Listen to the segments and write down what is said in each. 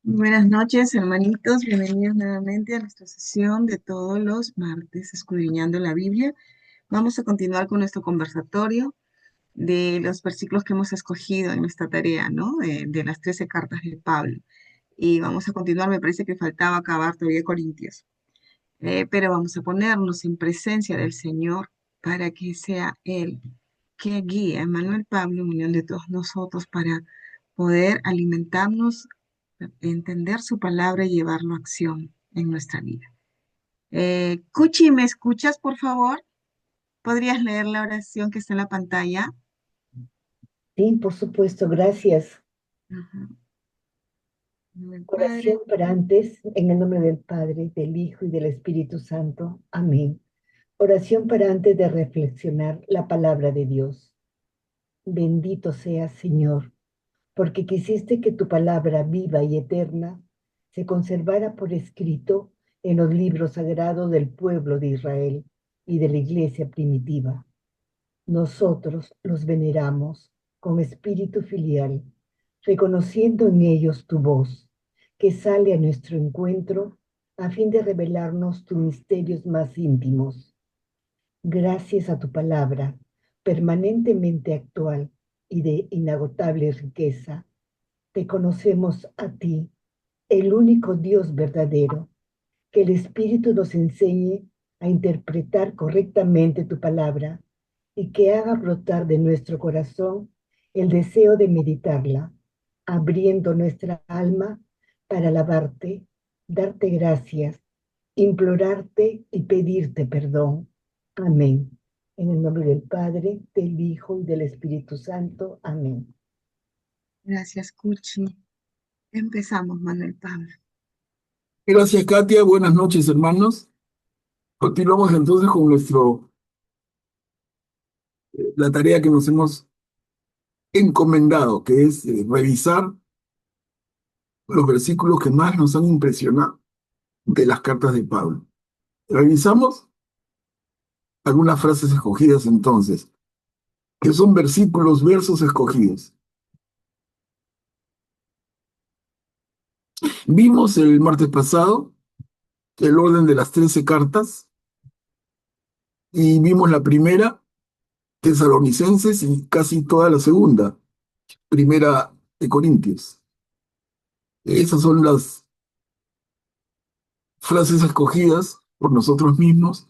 Buenas noches, hermanitos. Bienvenidos nuevamente a nuestra sesión de todos los martes, escudriñando la Biblia. Vamos a continuar con nuestro conversatorio de los versículos que hemos escogido en esta tarea, ¿no? De las 13 cartas de Pablo. Y vamos a continuar, me parece que faltaba acabar todavía Corintios. Pero vamos a ponernos en presencia del Señor para que sea Él que guíe a Emmanuel Pablo en unión de todos nosotros para poder alimentarnos, entender su palabra y llevarlo a acción en nuestra vida. Cuchi, ¿me escuchas, por favor? ¿Podrías leer la oración que está en la pantalla? Sí, por supuesto, gracias. Ajá. El Padre. Oración para antes, en el nombre del Padre, del Hijo y del Espíritu Santo. Amén. Oración para antes de reflexionar la palabra de Dios. Bendito seas, Señor, porque quisiste que tu palabra viva y eterna se conservara por escrito en los libros sagrados del pueblo de Israel y de la iglesia primitiva. Nosotros los veneramos con espíritu filial, reconociendo en ellos tu voz, que sale a nuestro encuentro a fin de revelarnos tus misterios más íntimos. Gracias a tu palabra, permanentemente actual y de inagotable riqueza, te conocemos a ti, el único Dios verdadero. Que el Espíritu nos enseñe a interpretar correctamente tu palabra y que haga brotar de nuestro corazón el deseo de meditarla, abriendo nuestra alma para alabarte, darte gracias, implorarte y pedirte perdón. Amén. En el nombre del Padre, del Hijo y del Espíritu Santo. Amén. Gracias, Cuchi. Empezamos, Manuel Pablo. Gracias, Katia. Buenas noches, hermanos. Continuamos entonces con la tarea que nos hemos encomendado, que es revisar los versículos que más nos han impresionado de las cartas de Pablo. Revisamos algunas frases escogidas entonces, que son versículos, versos escogidos. Vimos el martes pasado el orden de las 13 cartas y vimos la primera, Tesalonicenses, y casi toda la segunda, primera de Corintios. Esas son las frases escogidas por nosotros mismos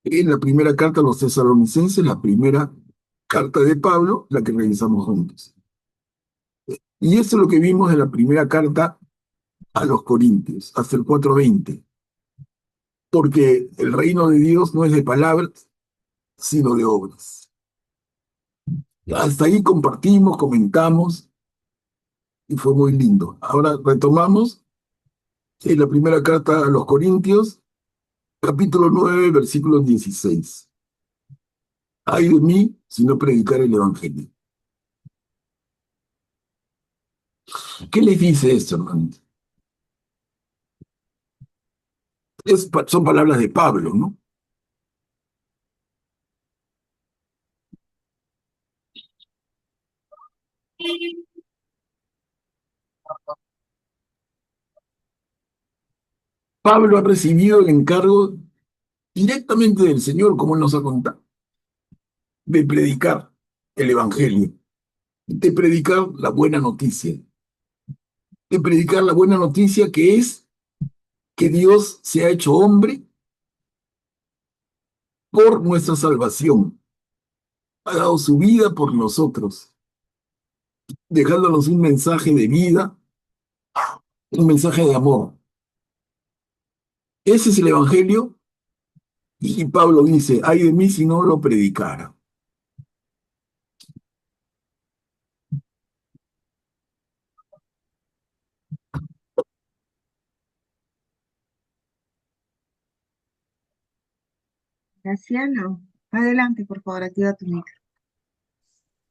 en la primera carta a los tesalonicenses, la primera carta de Pablo, la que revisamos juntos. Y eso es lo que vimos en la primera carta a los Corintios, hasta el 4:20, porque el reino de Dios no es de palabras, sino de obras. Hasta ahí compartimos, comentamos, y fue muy lindo. Ahora retomamos en la primera carta a los Corintios, capítulo 9, versículo 16. Ay de mí si no predicar el Evangelio. ¿Qué les dice esto, hermanos? Son palabras de Pablo, ¿no? Pablo ha recibido el encargo directamente del Señor, como él nos ha contado, de predicar el Evangelio, de predicar la buena noticia, de predicar la buena noticia que es que Dios se ha hecho hombre por nuestra salvación, ha dado su vida por nosotros, dejándonos un mensaje de vida, un mensaje de amor. Ese es el Evangelio. Y Pablo dice, ay de mí si no lo predicara. Graciano, adelante, por favor, activa tu micro.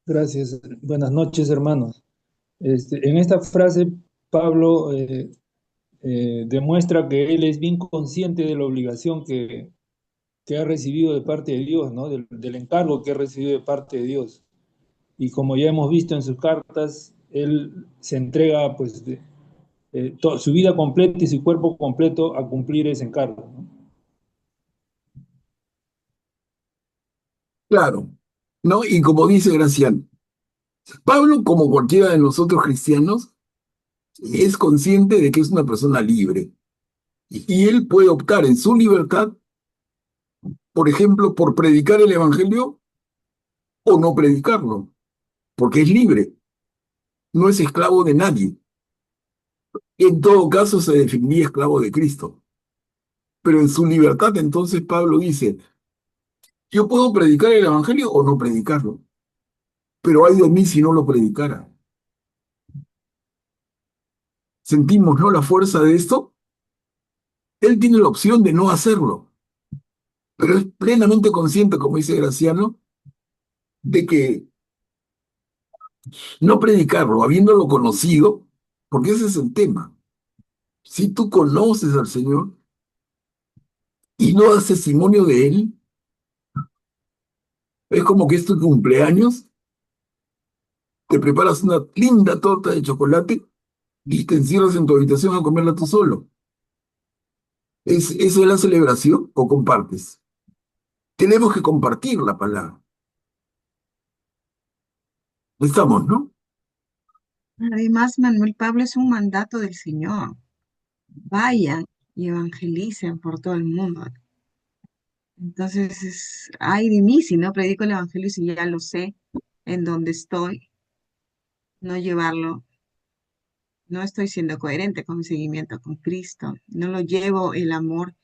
Gracias. Buenas noches, hermanos. En esta frase, Pablo demuestra que él es bien consciente de la obligación que ha recibido de parte de Dios, ¿no? Del encargo que ha recibido de parte de Dios. Y como ya hemos visto en sus cartas, él se entrega, pues, su vida completa y su cuerpo completo a cumplir ese encargo, ¿no? Claro, ¿no? Y como dice Gracián, Pablo, como cualquiera de nosotros cristianos, es consciente de que es una persona libre. Y él puede optar en su libertad, por ejemplo, por predicar el Evangelio o no predicarlo, porque es libre, no es esclavo de nadie. En todo caso, se definiría esclavo de Cristo. Pero en su libertad, entonces Pablo dice, yo puedo predicar el Evangelio o no predicarlo, pero ay de mí si no lo predicara. ¿Sentimos, no, la fuerza de esto? Él tiene la opción de no hacerlo, pero es plenamente consciente, como dice Graciano, de que no predicarlo, habiéndolo conocido, porque ese es el tema. Si tú conoces al Señor y no das testimonio de Él, es como que es tu cumpleaños, te preparas una linda torta de chocolate y te encierras en tu habitación a comerla tú solo. ¿Esa es la celebración o compartes? Tenemos que compartir la palabra. Estamos, ¿no? Además, Manuel, Pablo es un mandato del Señor. Vayan y evangelicen por todo el mundo. Entonces, ay de mí si no predico el evangelio, si ya lo sé en donde estoy, no llevarlo, no estoy siendo coherente con mi seguimiento con Cristo, no lo llevo el amor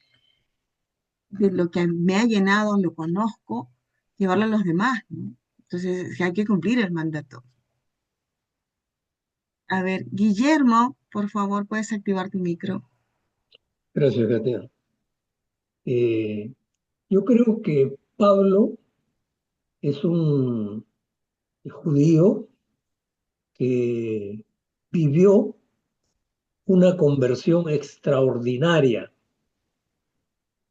de lo que me ha llenado, lo conozco, llevarlo a los demás, ¿no? Entonces, hay que cumplir el mandato. A ver, Guillermo, por favor, puedes activar tu micro. Gracias, Katia. Eh, yo creo que Pablo es un judío que vivió una conversión extraordinaria,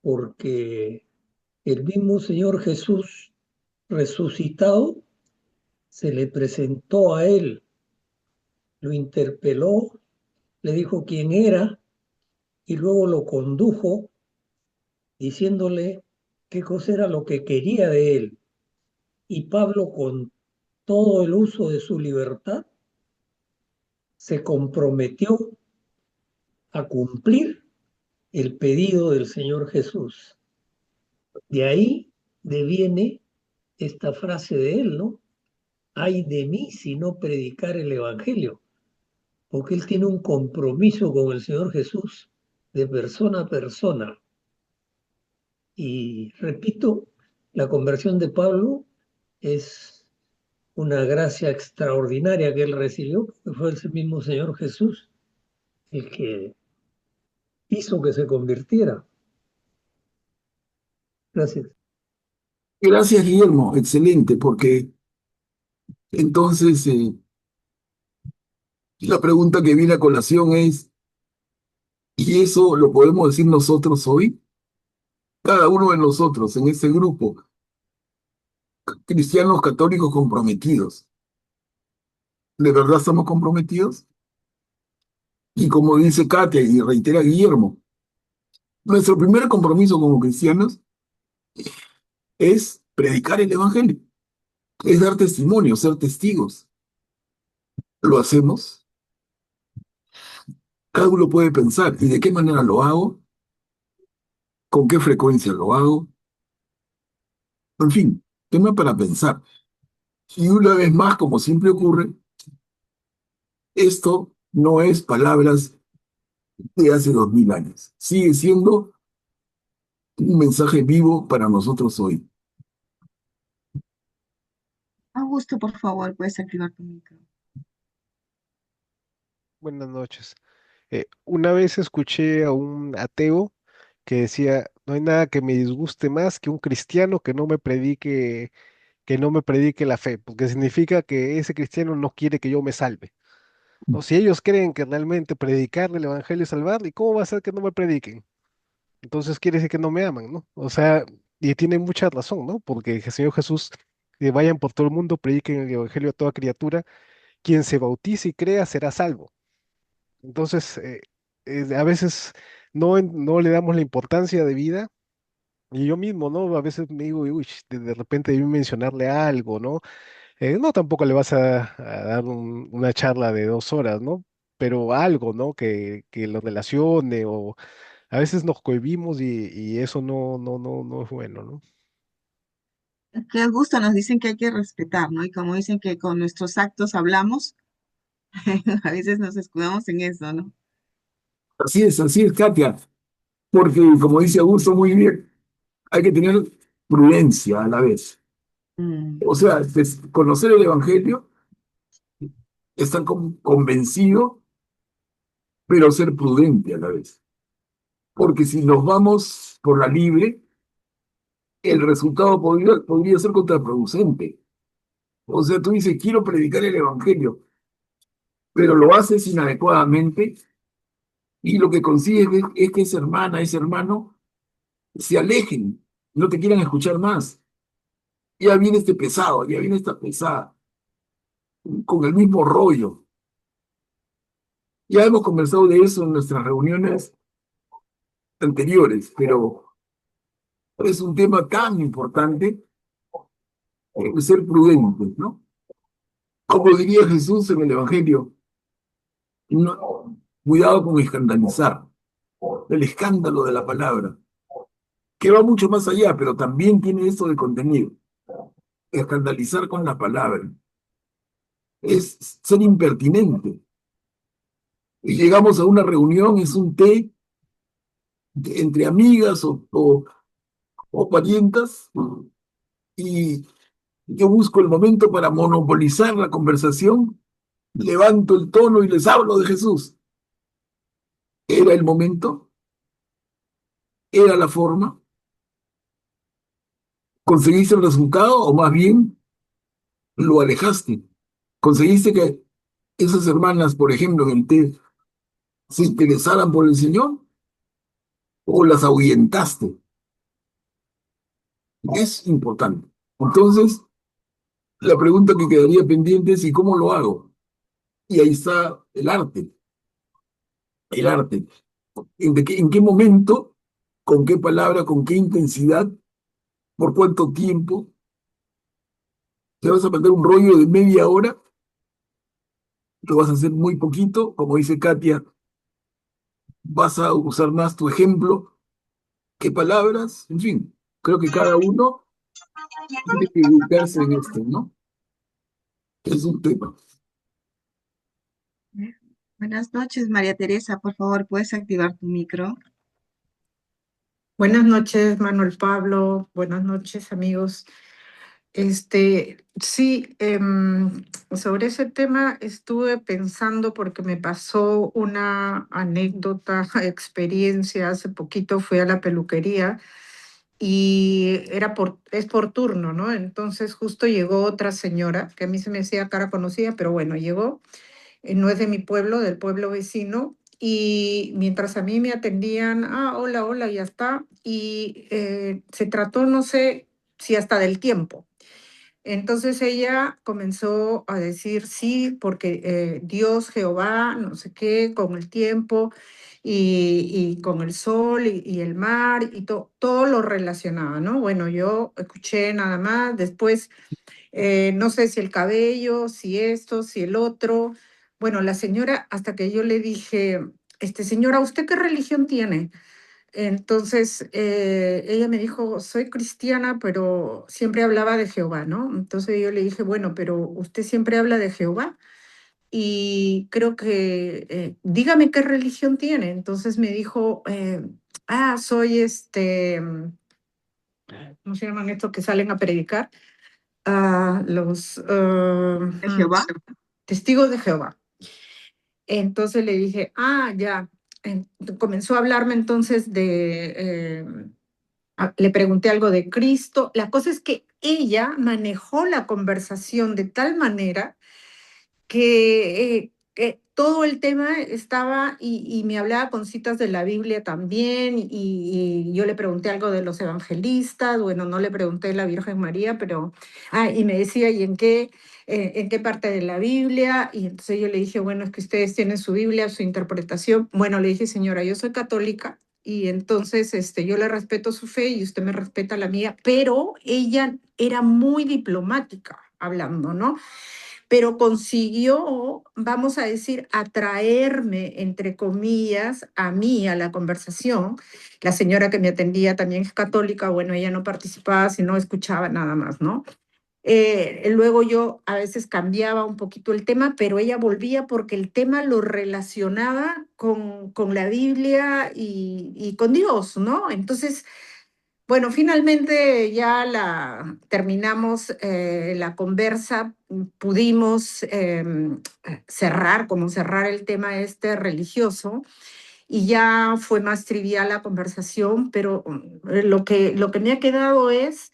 porque el mismo Señor Jesús resucitado se le presentó a él, lo interpeló, le dijo quién era y luego lo condujo diciéndole qué cosa era lo que quería de él. Y Pablo, con todo el uso de su libertad, se comprometió a cumplir el pedido del Señor Jesús. De ahí deviene esta frase de él, ¿no? Ay de mí si no predicar el Evangelio, porque él tiene un compromiso con el Señor Jesús de persona a persona. Y repito, la conversión de Pablo es una gracia extraordinaria que él recibió, porque fue el mismo Señor Jesús el que hizo que se convirtiera. Gracias. Gracias, Guillermo. Excelente, porque entonces la pregunta que viene a colación es, ¿y eso lo podemos decir nosotros hoy? Cada uno de nosotros en este grupo, cristianos católicos comprometidos. ¿De verdad estamos comprometidos? Y como dice Katia y reitera Guillermo, nuestro primer compromiso como cristianos es predicar el Evangelio, es dar testimonio, ser testigos. ¿Lo hacemos? Cada uno puede pensar, ¿y de qué manera lo hago? ¿Con qué frecuencia lo hago? En fin, tema para pensar. Y una vez más, como siempre ocurre, esto no es palabras de hace 2000 años. Sigue siendo un mensaje vivo para nosotros hoy. Augusto, por favor, puedes activar tu micro. Buenas noches. Una vez escuché a un ateo que decía, no hay nada que me disguste más que un cristiano que no me predique la fe, porque significa que ese cristiano no quiere que yo me salve. O si ellos creen que realmente predicar el evangelio es salvar, ¿y cómo va a ser que no me prediquen? Entonces quiere decir que no me aman, ¿no? O sea, y tienen mucha razón, ¿no? Porque el Señor Jesús, que vayan por todo el mundo, prediquen el evangelio a toda criatura, quien se bautice y crea será salvo. Entonces, a veces no le damos la importancia de vida. Y yo mismo, ¿no? A veces me digo, uy, de repente debí mencionarle algo, ¿no? No, tampoco le vas a dar una charla de 2 horas, ¿no? Pero algo, ¿no? Que lo relacione o a veces nos cohibimos y eso no es bueno, ¿no? Qué gusto, nos dicen que hay que respetar, ¿no? Y como dicen que con nuestros actos hablamos, a veces nos escudamos en eso, ¿no? Así es, Katia, porque como dice Augusto muy bien, hay que tener prudencia a la vez. Mm. O sea, conocer el Evangelio, estar convencido, pero ser prudente a la vez. Porque si nos vamos por la libre, el resultado podría ser contraproducente. O sea, tú dices, quiero predicar el Evangelio, pero lo haces inadecuadamente y lo que consigues es que esa hermana, ese hermano, se alejen, no te quieran escuchar más. Ya viene este pesado, ya viene esta pesada, con el mismo rollo. Ya hemos conversado de eso en nuestras reuniones anteriores, pero es un tema tan importante, ser prudentes, ¿no? Como diría Jesús en el Evangelio, cuidado con escandalizar, el escándalo de la palabra, que va mucho más allá, pero también tiene esto de contenido. Escandalizar con la palabra es ser impertinente. Y llegamos a una reunión, es un té entre amigas o parientas, y yo busco el momento para monopolizar la conversación, levanto el tono y les hablo de Jesús. ¿Era el momento? ¿Era la forma? ¿Conseguiste el resultado o más bien lo alejaste? ¿Conseguiste que esas hermanas, por ejemplo, en el té, se interesaran por el Señor o las ahuyentaste? Es importante. Entonces, la pregunta que quedaría pendiente es ¿y cómo lo hago? Y ahí está el arte, el arte. En qué momento, con qué palabra, con qué intensidad, por cuánto tiempo? ¿Te vas a mandar un rollo de media hora? ¿Lo vas a hacer muy poquito? Como dice Katia, ¿vas a usar más tu ejemplo? ¿Qué palabras? En fin, creo que cada uno tiene que ubicarse en esto, ¿no? Es un tema. Buenas noches, María Teresa. Por favor, ¿puedes activar tu micro? Buenas noches, Manuel Pablo. Buenas noches, amigos. Sí, sobre ese tema estuve pensando porque me pasó una anécdota, experiencia. Hace poquito fui a la peluquería y es por turno, ¿no? Entonces justo llegó otra señora que a mí se me hacía cara conocida, pero bueno, llegó, no es de mi pueblo, del pueblo vecino. Y mientras a mí me atendían, hola, hola, ya está. Y se trató, no sé si hasta del tiempo. Entonces ella comenzó a decir sí, porque Dios, Jehová, no sé qué, con el tiempo y con el sol y el mar y todo lo relacionaba, ¿no? Bueno, yo escuché nada más, después no sé si el cabello, si esto, si el otro. Bueno, la señora, hasta que yo le dije, señora, ¿usted qué religión tiene? Entonces, ella me dijo, soy cristiana, pero siempre hablaba de Jehová, ¿no? Entonces yo le dije, bueno, pero usted siempre habla de Jehová y creo que, dígame qué religión tiene. Entonces me dijo, soy ¿cómo se llaman estos que salen a predicar? Los ¿De Jehová? testigos de Jehová. Entonces le dije, ya. Comenzó a hablarme entonces le pregunté algo de Cristo. La cosa es que ella manejó la conversación de tal manera que todo el tema estaba y me hablaba con citas de la Biblia también y yo le pregunté algo de los evangelistas, bueno, no le pregunté de la Virgen María, pero, y me decía, ¿y en qué ¿En qué parte de la Biblia? Y entonces yo le dije, bueno, es que ustedes tienen su Biblia, su interpretación. Bueno, le dije, señora, yo soy católica y entonces yo le respeto su fe y usted me respeta la mía, pero ella era muy diplomática hablando, ¿no? Pero consiguió, vamos a decir, atraerme, entre comillas, a mí, a la conversación. La señora que me atendía también es católica, bueno, ella no participaba, sino escuchaba nada más, ¿no? Luego yo a veces cambiaba un poquito el tema, pero ella volvía porque el tema lo relacionaba con la Biblia y con Dios, ¿no? Entonces, bueno, finalmente ya terminamos la conversa, pudimos cerrar, como cerrar el tema este religioso, y ya fue más trivial la conversación, pero lo que me ha quedado es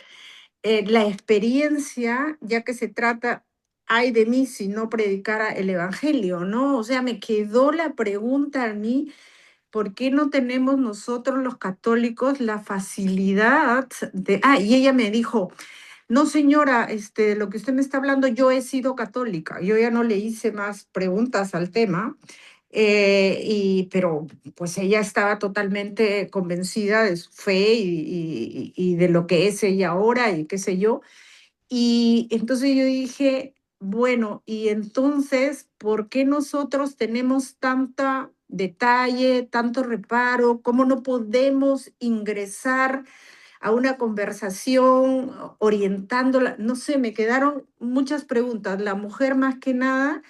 la experiencia, ya que se trata, ay de mí si no predicara el Evangelio, ¿no? O sea, me quedó la pregunta a mí, ¿por qué no tenemos nosotros los católicos la facilidad de... Ah, y ella me dijo, no señora, lo que usted me está hablando, yo he sido católica, yo ya no le hice más preguntas al tema, pero pues ella estaba totalmente convencida de su fe y de lo que es ella ahora y qué sé yo. Y entonces yo dije, bueno, y entonces, ¿por qué nosotros tenemos tanta detalle, tanto reparo? ¿Cómo no podemos ingresar a una conversación orientándola? No sé, me quedaron muchas preguntas. La mujer más que nada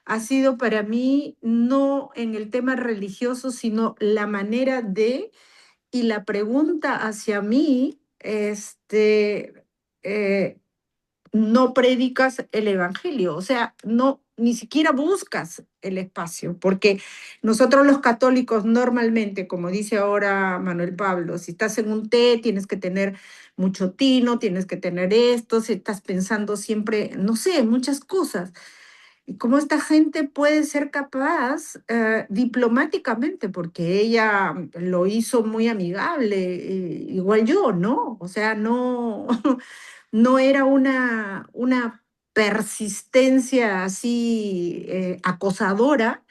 ha sido para mí no en el tema religioso, sino la manera de y la pregunta hacia mí, eh, no predicas el evangelio, o sea, no, ni siquiera buscas el espacio, porque nosotros los católicos normalmente, como dice ahora Manuel Pablo, si estás en un té, tienes que tener mucho tino, tienes que tener esto, si estás pensando siempre, no sé, muchas cosas. Y cómo esta gente puede ser capaz diplomáticamente, porque ella lo hizo muy amigable, igual yo, ¿no? O sea, no, no era una persistencia así acosadora,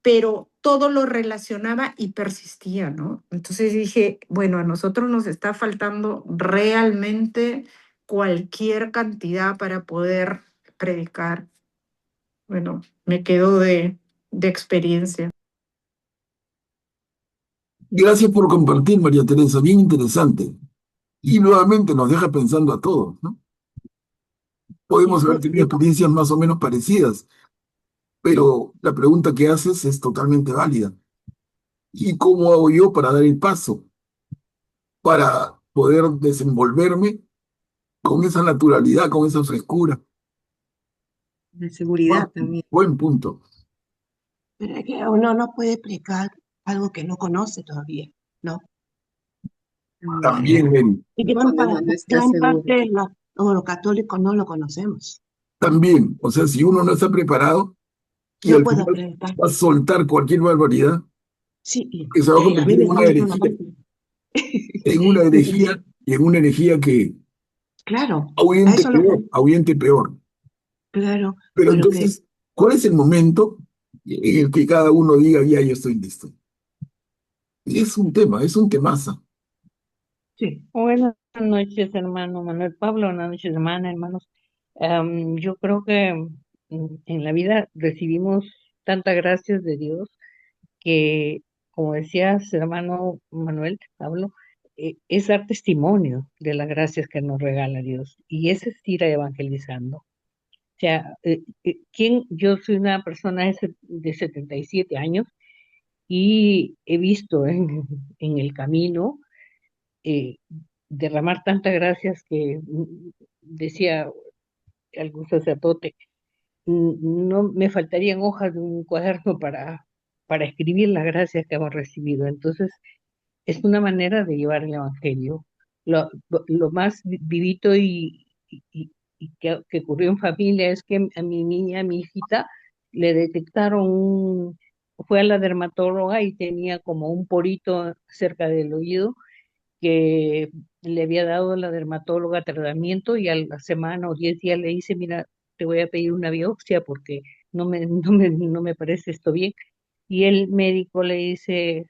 pero todo lo relacionaba y persistía, ¿no? Entonces dije, bueno, a nosotros nos está faltando realmente cualquier cantidad para poder predicar. Bueno, me quedo de experiencia. Gracias por compartir, María Teresa, bien interesante. Y nuevamente nos deja pensando a todos, ¿no? Podemos haber tenido experiencias más o menos parecidas, pero la pregunta que haces es totalmente válida. ¿Y cómo hago yo para dar el paso? Para poder desenvolverme con esa naturalidad, con esa frescura. De seguridad también. Buen punto. Pero es que uno no puede explicar algo que no conoce todavía, ¿no? También, Mary, Y Cuando no está gran seguro. parte de los católicos no lo conocemos. también. O sea, si uno no está preparado y No al puedo final predicar. va a soltar cualquier barbaridad, Sí, que se va a a mí convertir me en una están diciendo una herejía, cosa. en una herejía y en una herejía que Claro, a eso lo que, ahuyente peor. claro, Pero pero que entonces, ¿cuál es el momento en el que cada uno diga, ya, yo estoy listo? Y es un tema, es un temazo. sí. Buenas noches, hermano Manuel Pablo, buenas noches, hermana, hermanos. Yo creo que en la vida recibimos tantas gracias de Dios que, como decías, hermano Manuel Pablo, es dar testimonio de las gracias que nos regala Dios. Y ese es ir evangelizando. O sea, yo soy una persona de 77 años y he visto en el camino eh, derramar tantas gracias que decía algún sacerdote, no me faltarían hojas de un cuaderno para escribir las gracias que hemos recibido. Entonces, es una manera de llevar el Evangelio. Lo más vivito y que ocurrió en familia es que a mi niña, a mi hijita, le detectaron fue a la dermatóloga y tenía como un porito cerca del oído que le había dado la dermatóloga tratamiento y a la semana o 10 días le dice, mira, te voy a pedir una biopsia porque no me parece esto bien. Y el médico le dice,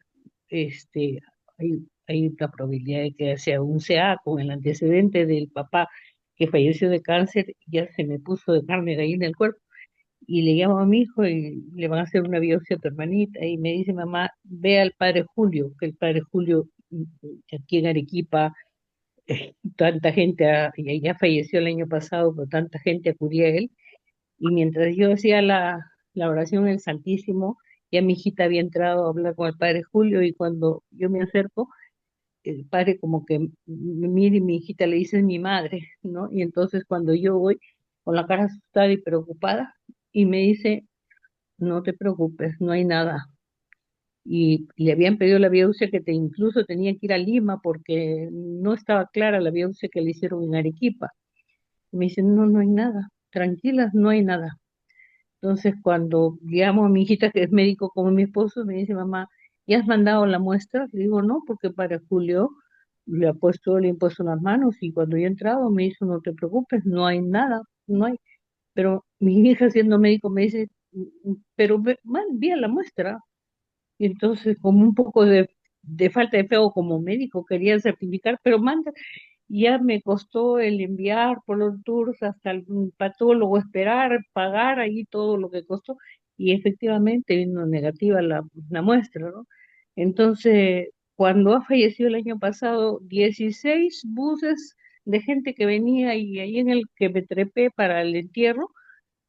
hay una probabilidad de que sea un CA con el antecedente del papá que falleció de cáncer, ya se me puso de carne de gallina el cuerpo. Y le llamo a mi hijo y le van a hacer una biopsia a tu hermanita. Y me dice, mamá, ve al padre Julio, que el padre Julio aquí en Arequipa, tanta gente, ya falleció el año pasado, pero tanta gente acudía a él. Y mientras yo hacía la oración en el Santísimo, ya mi hijita había entrado a hablar con el padre Julio y cuando yo me acerco, el padre como que me mira y mi hijita le dice es mi madre, ¿no? Y entonces cuando yo voy con la cara asustada y preocupada y me dice, no te preocupes, no hay nada. Y le habían pedido la biopsia incluso tenía que ir a Lima porque no estaba clara la biopsia que le hicieron en Arequipa. Y me dicen, no, no hay nada, tranquilas, no hay nada. Entonces, cuando llamo a mi hijita, que es médico como mi esposo, me dice, mamá, ¿ya has mandado la muestra? Le digo, no, porque para Julio le he impuesto las manos y cuando yo he entrado me dijo, no te preocupes, no hay nada, no hay. Pero mi hija siendo médico me dice, pero envía la muestra. Y entonces, como un poco de falta de fe o como médico quería certificar, pero manda. Ya me costó el enviar por los tours hasta el patólogo, esperar, pagar ahí todo lo que costó y efectivamente vino negativa la muestra, ¿no? Entonces, cuando ha fallecido el año pasado, 16 buses de gente que venía y ahí en el que me trepé para el entierro,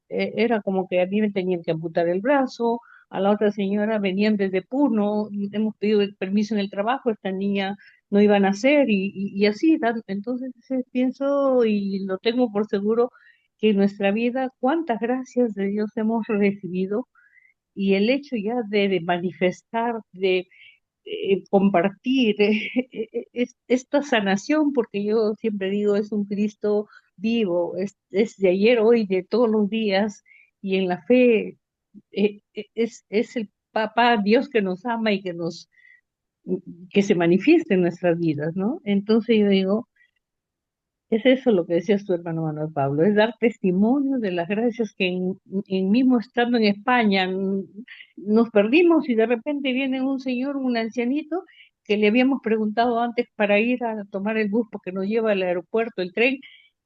era como que a mí me tenían que amputar el brazo, a la otra señora venían desde Puno, hemos pedido el permiso en el trabajo, esta niña no iban a hacer y así, entonces pienso y lo tengo por seguro que en nuestra vida cuántas gracias de Dios hemos recibido y el hecho ya de manifestar, de compartir esta sanación, porque yo siempre digo, es un Cristo vivo, es de ayer, hoy, de todos los días, y en la fe es el Papá Dios que nos ama y que se manifiesta en nuestras vidas, ¿no? Entonces yo digo, es eso lo que decías tu hermano Manuel Pablo, es dar testimonio de las gracias que en mismo estando en España nos perdimos y de repente viene un señor, un ancianito, que le habíamos preguntado antes para ir a tomar el bus porque nos lleva al aeropuerto, el tren,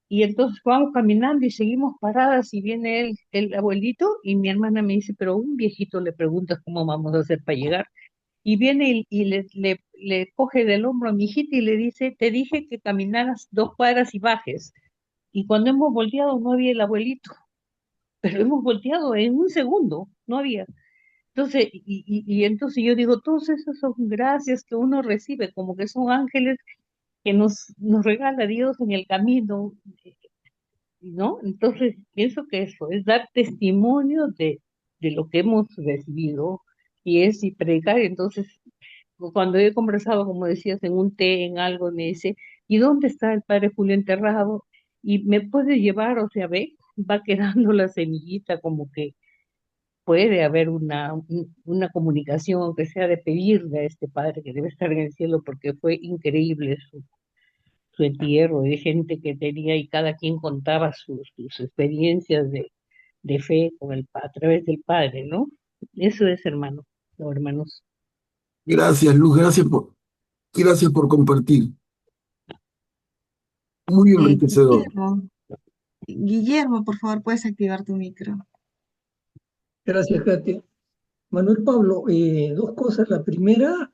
y entonces vamos caminando y seguimos paradas y viene el abuelito y mi hermana me dice, pero un viejito le preguntas cómo vamos a hacer para llegar y viene y le coge del hombro a mi hijita y le dice, te dije que caminaras 2 cuadras y bajes. Y cuando hemos volteado no había el abuelito, pero hemos volteado en un segundo, no había. Entonces, y entonces yo digo, todos esos son gracias que uno recibe, como que son ángeles que nos regala Dios en el camino, ¿no? Entonces, pienso que eso es dar testimonio de lo que hemos recibido y es y predicar. Entonces, cuando he conversado, como decías, en un té, en algo, me dice, ¿y dónde está el padre Julio enterrado? Y me puede llevar, o sea, ve, va quedando la semillita como que puede haber una comunicación, aunque sea de pedirle a este padre que debe estar en el cielo, porque fue increíble su entierro, de gente que tenía y cada quien contaba sus experiencias de fe a través del padre, ¿no? Eso es, hermano, o hermanos. Gracias, Luz, gracias por compartir. Muy enriquecedor. Guillermo, por favor, puedes activar tu micro. Gracias, Katia. Manuel Pablo, dos cosas. La primera,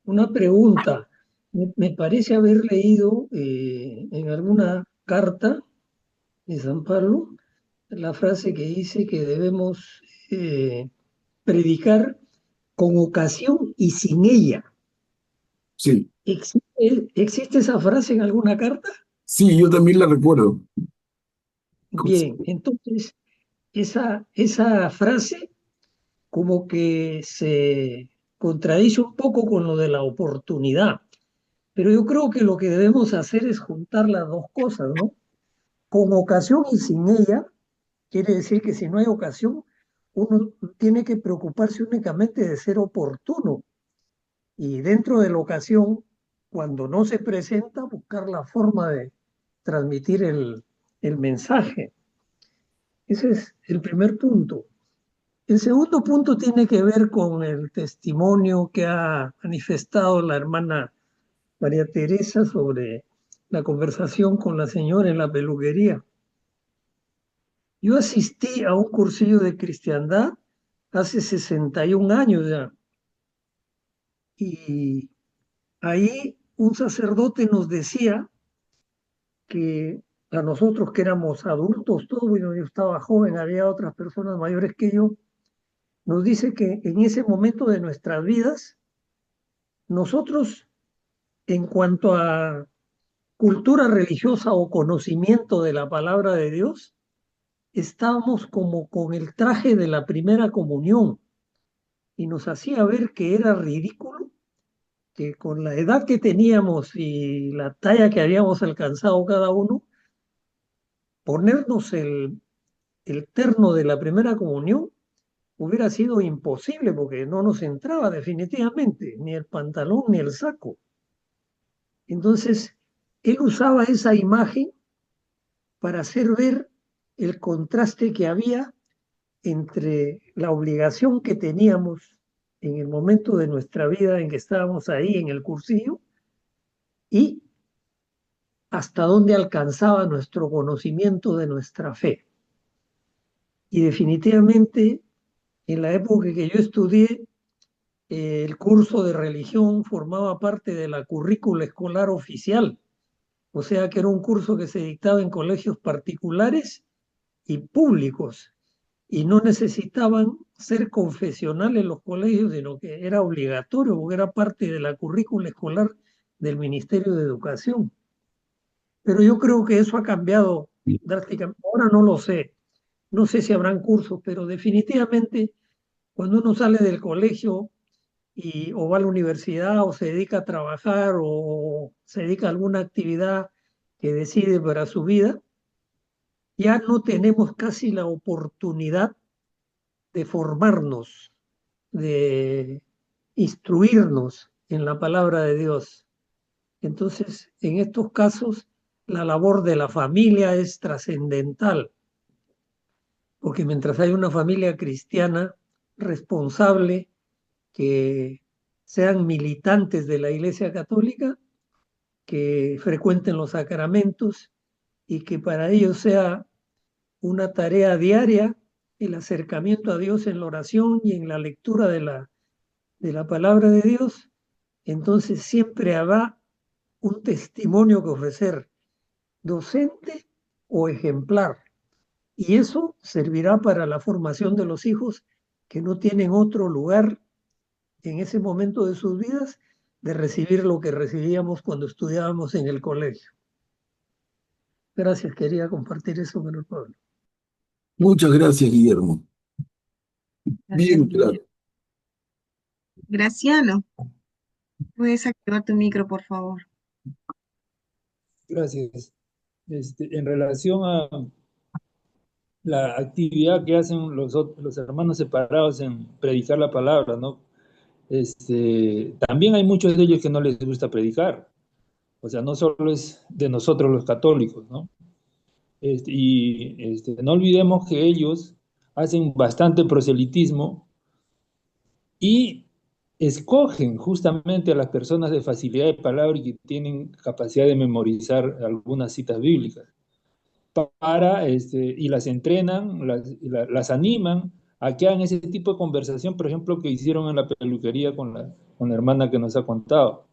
una pregunta. Me parece haber leído en alguna carta de San Pablo la frase que dice que debemos predicar con ocasión y sin ella. Sí, ¿Existe esa frase en alguna carta? sí, yo también la recuerdo. Bien, entonces esa frase como que se contradice un poco con lo de la oportunidad, pero yo creo que lo que debemos hacer es juntar las dos cosas, ¿no? Con ocasión y sin ella, quiere decir que si no hay ocasión, uno tiene que preocuparse únicamente de ser oportuno y dentro de la ocasión, cuando no se presenta, buscar la forma de transmitir el mensaje. Ese es el primer punto. El segundo punto tiene que ver con el testimonio que ha manifestado la hermana María Teresa sobre la conversación con la señora en la peluquería. Yo asistí a un cursillo de cristiandad hace 61 años ya, y ahí un sacerdote nos decía que a nosotros que éramos adultos, todos, bueno, yo estaba joven, había otras personas mayores que yo, nos dice que en ese momento de nuestras vidas, nosotros, en cuanto a cultura religiosa o conocimiento de la palabra de Dios, estábamos como con el traje de la primera comunión y nos hacía ver que era ridículo que con la edad que teníamos y la talla que habíamos alcanzado cada uno, ponernos el terno de la primera comunión hubiera sido imposible porque no nos entraba definitivamente ni el pantalón ni el saco. Entonces, él usaba esa imagen para hacer ver el contraste que había entre la obligación que teníamos en el momento de nuestra vida en que estábamos ahí en el cursillo y hasta dónde alcanzaba nuestro conocimiento de nuestra fe. Y definitivamente, en la época que yo estudié, el curso de religión formaba parte de la currícula escolar oficial, o sea que era un curso que se dictaba en colegios particulares y públicos, y no necesitaban ser confesionales los colegios, sino que era obligatorio, porque era parte de la currícula escolar del Ministerio de Educación. Pero yo creo que eso ha cambiado drásticamente. Ahora no lo sé, no sé si habrán cursos, pero definitivamente cuando uno sale del colegio o va a la universidad o se dedica a trabajar o se dedica a alguna actividad que decide para su vida, ya no tenemos casi la oportunidad de formarnos, de instruirnos en la palabra de Dios. Entonces, en estos casos, la labor de la familia es trascendental, porque mientras hay una familia cristiana responsable, que sean militantes de la Iglesia Católica, que frecuenten los sacramentos y que para ellos sea una tarea diaria el acercamiento a Dios en la oración y en la lectura de la palabra de Dios, entonces siempre habrá un testimonio que ofrecer, docente o ejemplar. Y eso servirá para la formación de los hijos que no tienen otro lugar en ese momento de sus vidas de recibir lo que recibíamos cuando estudiábamos en el colegio. Gracias, quería compartir eso con el pueblo. Muchas gracias, Guillermo. Gracias, Bien claro. Graciano, puedes activar tu micro, por favor. Gracias. En relación a la actividad que hacen los hermanos separados en predicar la palabra, ¿no? También hay muchos de ellos que no les gusta predicar. O sea, no solo es de nosotros los católicos, ¿no? No olvidemos que ellos hacen bastante proselitismo y escogen justamente a las personas de facilidad de palabra y que tienen capacidad de memorizar algunas citas bíblicas y las entrenan, las animan a que hagan ese tipo de conversación, por ejemplo, que hicieron en la peluquería con la hermana que nos ha contado.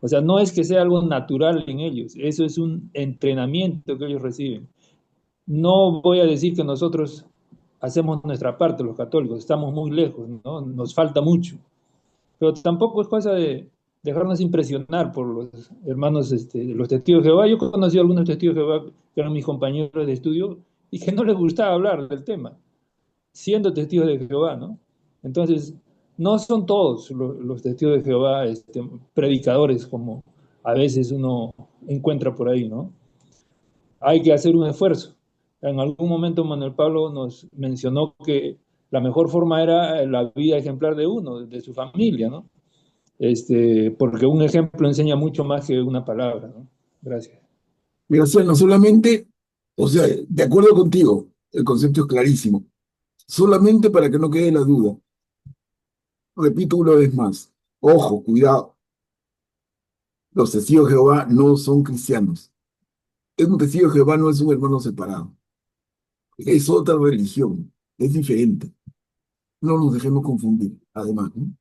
O sea, no es que sea algo natural en ellos, eso es un entrenamiento que ellos reciben. No voy a decir que nosotros hacemos nuestra parte, los católicos, estamos muy lejos, ¿no? Nos falta mucho. Pero tampoco es cosa de dejarnos impresionar por los hermanos, los testigos de Jehová. Yo he conocido a algunos testigos de Jehová que eran mis compañeros de estudio y que no les gustaba hablar del tema, siendo testigos de Jehová, ¿no? Entonces, no son todos los testigos de Jehová predicadores como a veces uno encuentra por ahí, ¿no? Hay que hacer un esfuerzo. En algún momento Manuel Pablo nos mencionó que la mejor forma era la vida ejemplar de uno, de su familia, ¿no? Porque un ejemplo enseña mucho más que una palabra, ¿no? Gracias. Gracias, no solamente, o sea, de acuerdo contigo, El concepto es clarísimo. Solamente para que no quede la duda, repito una vez más, ojo, cuidado, los testigos de Jehová no son cristianos. Un testigo de Jehová no es un hermano separado, es otra religión, es diferente. No nos dejemos confundir, además, ¿no?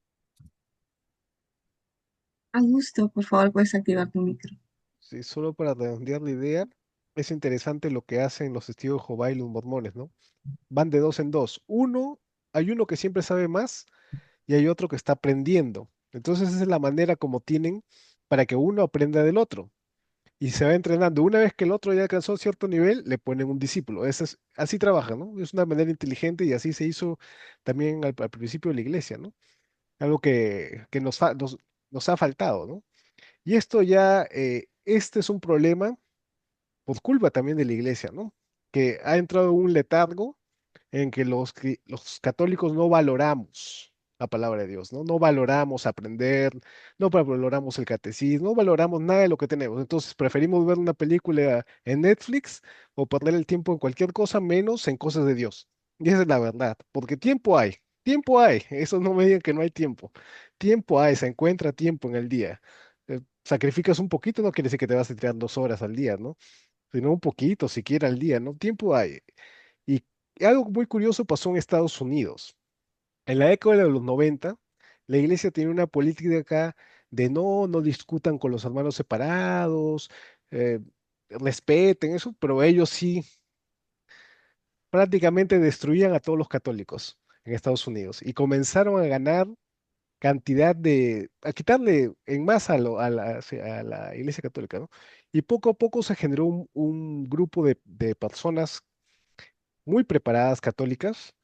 Augusto, por favor, puedes activar tu micro. Sí, solo para redondear la idea, es interesante lo que hacen los testigos de Jehová y los mormones, ¿no? Van de dos en dos. Hay uno que siempre sabe más y hay otro que está aprendiendo. Entonces esa es la manera como tienen para que uno aprenda del otro. Y se va entrenando. Una vez que el otro ya alcanzó cierto nivel, le ponen un discípulo. Así trabaja, ¿no? Es una manera inteligente y así se hizo también al principio de la iglesia, ¿no? Algo que nos ha faltado, ¿no? Y esto ya, este es un problema por culpa también de la iglesia, ¿no? Que ha entrado en un letargo en que los católicos no valoramos la palabra de Dios, ¿no? No valoramos aprender, no valoramos el catecismo, no valoramos nada de lo que tenemos. Entonces preferimos ver una película en Netflix o perder el tiempo en cualquier cosa menos en cosas de Dios. Y esa es la verdad, porque tiempo hay, eso no me digan que no hay tiempo. Tiempo hay, se encuentra tiempo en el día. Sacrificas un poquito, no quiere decir que te vas a tirar 2 horas al día, ¿no? Sino un poquito, siquiera al día, ¿no? Tiempo hay. Y algo muy curioso pasó en Estados Unidos. En la década de los 90, la iglesia tenía una política acá de no discutan con los hermanos separados, eh, respeten eso, pero ellos sí prácticamente destruían a todos los católicos en Estados Unidos y comenzaron a ganar a quitarle en masa a la iglesia católica, ¿no? Y poco a poco se generó un grupo de personas muy preparadas católicas,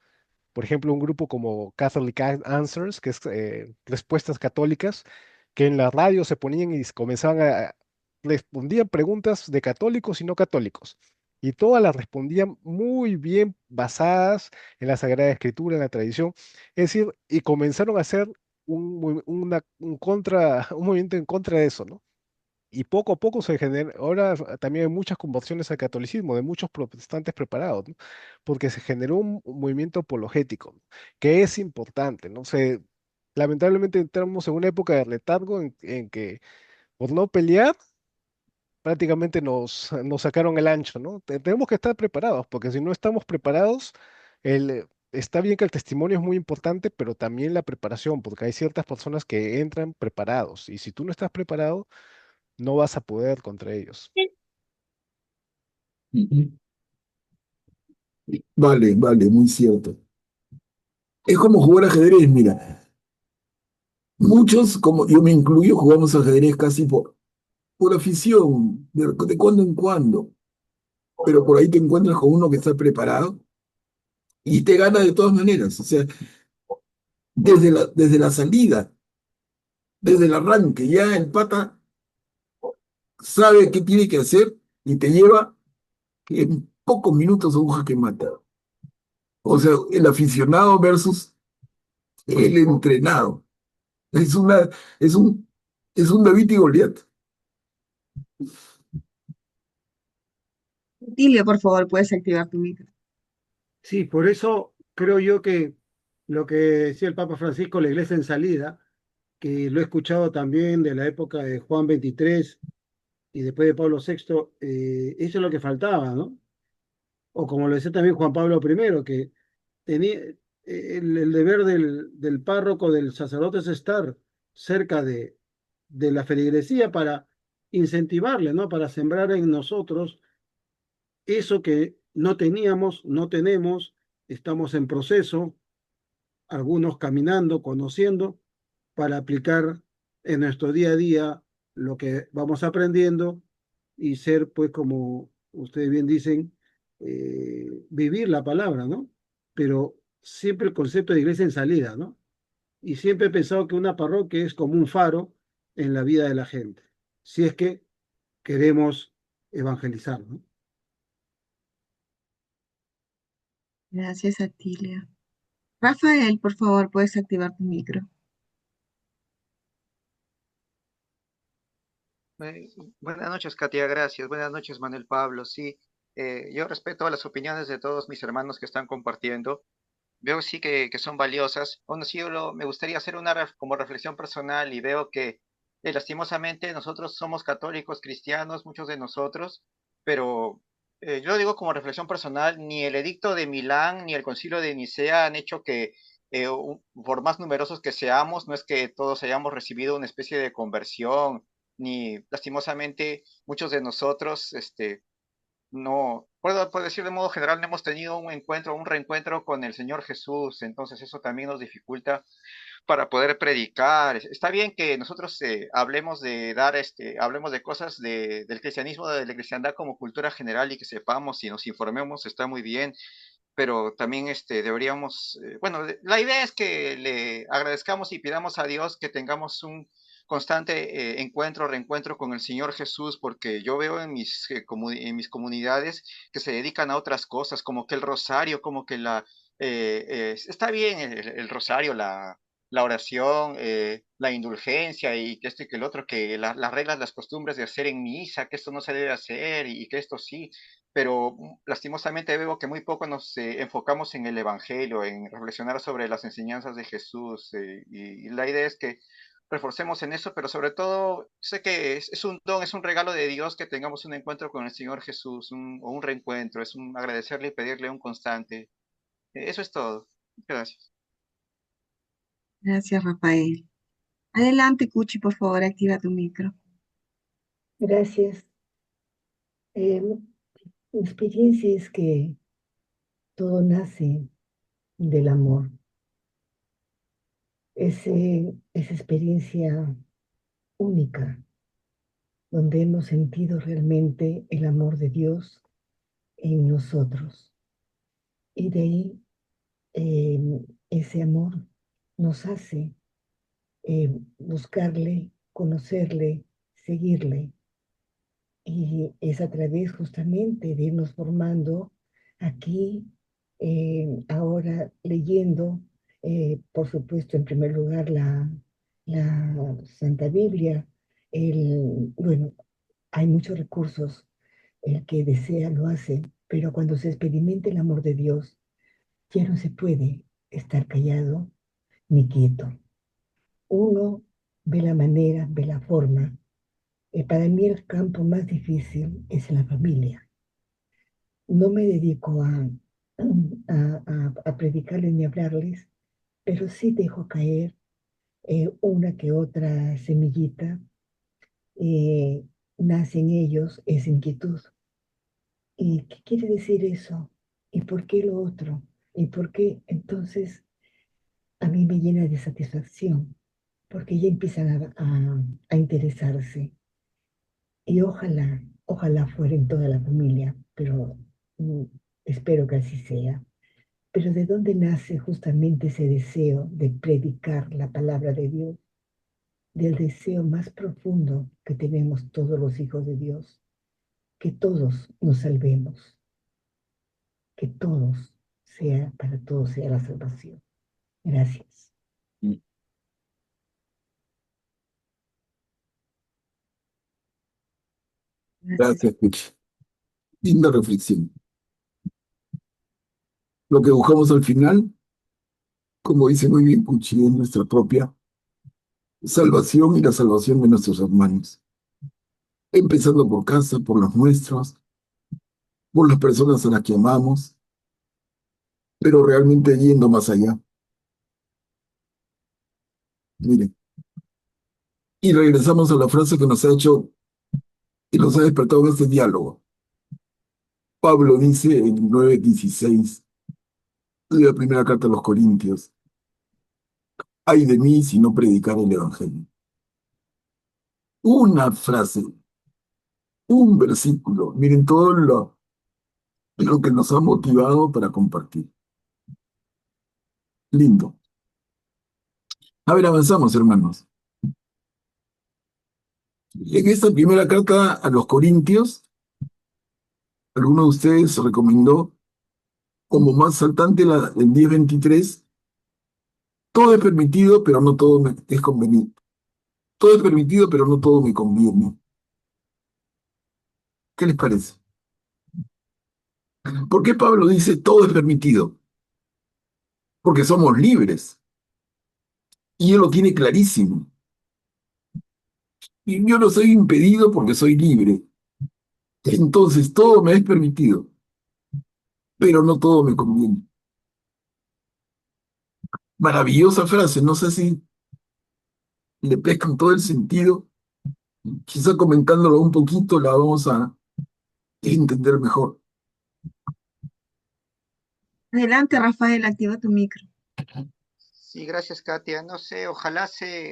por ejemplo, un grupo como Catholic Answers, que es respuestas católicas, que en la radio se ponían y comenzaban respondían preguntas de católicos y no católicos. Y todas las respondían muy bien basadas en la Sagrada Escritura, en la tradición. Es decir, y comenzaron a hacer un movimiento en contra de eso, ¿no? Y poco a poco se genera, ahora también hay muchas conversiones al catolicismo, de muchos protestantes preparados, ¿no? Porque se generó un movimiento apologético, ¿no? Que es importante, ¿no? Lamentablemente entramos en una época de letargo en que por no pelear prácticamente nos sacaron el ancho, ¿no? Tenemos que estar preparados, porque si no estamos preparados, está bien que el testimonio es muy importante, pero también la preparación, porque hay ciertas personas que entran preparados, y si tú no estás preparado, no vas a poder contra ellos. Ujú. Vale, vale, muy cierto. Es como jugar ajedrez, mira. Muchos, como yo me incluyo, jugamos ajedrez casi por afición, de cuando en cuando. Pero por ahí te encuentras con uno que está preparado y te gana de todas maneras. O sea, desde la salida, desde el arranque, ya el pata sabe qué tiene que hacer y te lleva en pocos minutos a un jaque mate. O sea, el aficionado versus el entrenado. Es una, es un, es un David y Goliat. Tilio, por favor, puedes activar tu micro. Sí, por eso creo yo que lo que decía el Papa Francisco, la iglesia en salida, que lo he escuchado también de la época de Juan 23 y después de Pablo VI, eso es lo que faltaba, ¿no? O como lo decía también Juan Pablo I, que tenía el deber del párroco, del sacerdote es estar cerca de la feligresía para incentivarle, ¿no? Para sembrar en nosotros eso que no teníamos, no tenemos, estamos en proceso, algunos caminando, conociendo, para aplicar en nuestro día a día lo que vamos aprendiendo y ser, pues, como ustedes bien dicen, vivir la palabra, ¿no? Pero siempre el concepto de iglesia en salida, ¿no? Y siempre he pensado que una parroquia es como un faro en la vida de la gente, si es que queremos evangelizar, ¿no? Gracias, Atilia. Rafael, por favor, puedes activar tu micro. Buenas noches, Katia, gracias. Buenas noches, Manuel Pablo. Sí, Yo respeto las opiniones de todos mis hermanos que están compartiendo. Veo sí que son valiosas. Aún así, me gustaría hacer una como reflexión personal y veo que lastimosamente nosotros somos católicos, cristianos, muchos de nosotros, pero yo lo digo como reflexión personal, ni el edicto de Milán ni el concilio de Nicea han hecho que, por más numerosos que seamos, no es que todos hayamos recibido una especie de conversión, ni lastimosamente muchos de nosotros, no, puedo decir de modo general, no hemos tenido un encuentro, un reencuentro con el Señor Jesús, entonces eso también nos dificulta para poder predicar. Está bien que nosotros hablemos de dar, hablemos de cosas del cristianismo, de la cristiandad como cultura general y que sepamos y nos informemos, está muy bien, pero también deberíamos, bueno, la idea es que le agradezcamos y pidamos a Dios que tengamos un constante encuentro, reencuentro con el Señor Jesús, porque yo veo en en mis comunidades que se dedican a otras cosas, como que el rosario, como que está bien el rosario, la oración, la indulgencia y que esto y que el otro, que las reglas, las costumbres de hacer en misa, que esto no se debe hacer y que esto sí, pero lastimosamente veo que muy poco nos enfocamos en el Evangelio, en reflexionar sobre las enseñanzas de Jesús, y la idea es que reforcemos en eso, pero sobre todo sé que es un don, es un regalo de Dios que tengamos un encuentro con el Señor Jesús, o un reencuentro, es un agradecerle y pedirle un constante. Eso es todo. Gracias. Gracias, Rafael. Adelante, Cuchi, por favor, activa tu micro. Gracias. Mi experiencia es que todo nace del amor. Esa experiencia única, donde hemos sentido realmente el amor de Dios en nosotros. Y de ahí ese amor nos hace buscarle, conocerle, seguirle. Y es a través justamente de irnos formando aquí, ahora leyendo, por supuesto, en primer lugar, la Santa Biblia. Bueno, hay muchos recursos, el que desea lo hace, pero cuando se experimenta el amor de Dios, ya no se puede estar callado ni quieto. Uno ve la manera, ve la forma. Para mí el campo más difícil es la familia. No me dedico a predicarles ni hablarles, pero sí dejo caer una que otra semillita. eh, Nace en ellos esa inquietud. ¿Y qué quiere decir eso? ¿Y por qué lo otro? ¿Y por qué? Entonces a mí me llena de satisfacción, porque ya empiezan a interesarse. Y ojalá fuera en toda la familia, pero mm, espero que así sea. Pero ¿de dónde nace justamente ese deseo de predicar la palabra de Dios? Del deseo más profundo que tenemos todos los hijos de Dios, que todos nos salvemos, que para todos sea la salvación. Gracias. Gracias. Gracias, Cuchi. Linda reflexión. Lo que buscamos al final, como dice muy bien Cuchi, es nuestra propia salvación y la salvación de nuestros hermanos. Empezando por casa, por los nuestros, por las personas a las que amamos, pero realmente yendo más allá. Miren, y regresamos a la frase que nos ha hecho y nos ha despertado en este diálogo. Pablo dice en 9:16 de la primera carta a los Corintios: ay de mí si no predicar el Evangelio. Una frase, un versículo, miren todo lo que nos ha motivado para compartir. Lindo. A ver, avanzamos, hermanos. En esta primera carta a los Corintios, alguno de ustedes recomendó como más saltante el 10:23: todo es permitido, pero no todo es conveniente. Todo es permitido, pero no todo me conviene. ¿Qué les parece? ¿Por qué Pablo dice todo es permitido? Porque somos libres. Y él lo tiene clarísimo. Y yo no soy impedido porque soy libre. Entonces todo me es permitido, pero no todo me conviene. Maravillosa frase, no sé si le pescan todo el sentido. Quizá comentándolo un poquito la vamos a entender mejor. Adelante, Rafael, activa tu micro. Sí, gracias, Katia. No sé, ojalá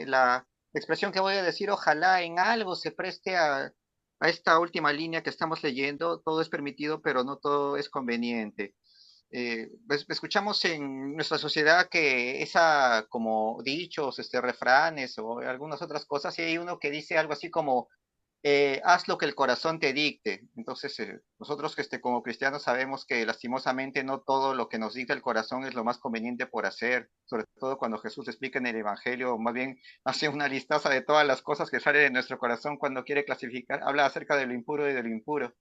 la expresión que voy a decir, ojalá en algo se preste a esta última línea que estamos leyendo. Todo es permitido, pero no todo es conveniente. Escuchamos en nuestra sociedad que esa, como dichos, refranes o algunas otras cosas, y hay uno que dice algo así como haz lo que el corazón te dicte. Entonces, nosotros como cristianos sabemos que lastimosamente no todo lo que nos dicta el corazón es lo más conveniente por hacer, sobre todo cuando Jesús explica en el Evangelio, más bien hace una listaza de todas las cosas que salen de nuestro corazón cuando quiere clasificar, habla acerca de lo impuro y de lo impuro.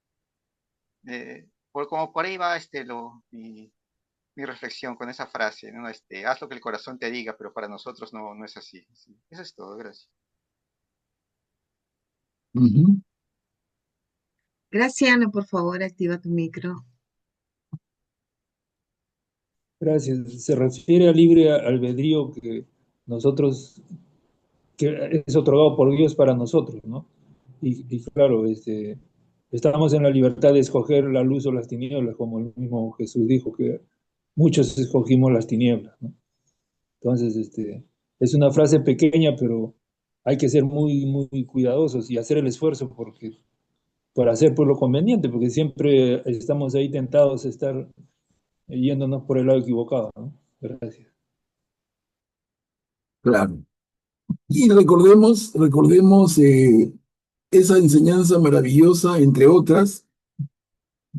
Como por ahí va mi reflexión con esa frase, ¿no? Haz lo que el corazón te diga, pero para nosotros no es así. Sí. Eso es todo, gracias. Ujú. Graciano, por favor, activa tu micro. Gracias. Se refiere al libre albedrío que nosotros, que es otorgado por Dios para nosotros, ¿no? Y claro, estamos en la libertad de escoger la luz o las tinieblas, como el mismo Jesús dijo, que muchos escogimos las tinieblas, ¿no? Entonces, es una frase pequeña, pero hay que ser muy, muy cuidadosos y hacer el esfuerzo por hacer por lo conveniente, porque siempre estamos ahí tentados a estar yéndonos por el lado equivocado, ¿no? Gracias. Claro. Y recordemos esa enseñanza maravillosa, entre otras,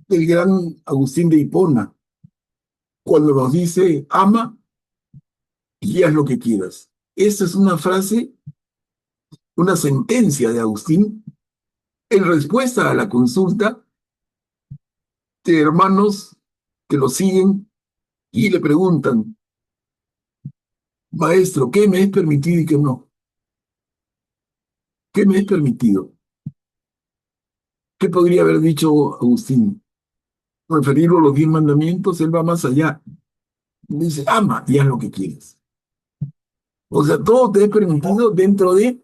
del gran Agustín de Hipona, cuando nos dice, ama y haz lo que quieras. Esta es una frase, una sentencia de Agustín en respuesta a la consulta de hermanos que lo siguen y le preguntan, maestro, ¿qué me es permitido y qué no? ¿Qué me es permitido? ¿Qué podría haber dicho Agustín? Referirlo a los 10 mandamientos, él va más allá. Dice, ama y haz lo que quieres. O sea, todo te es permitido dentro de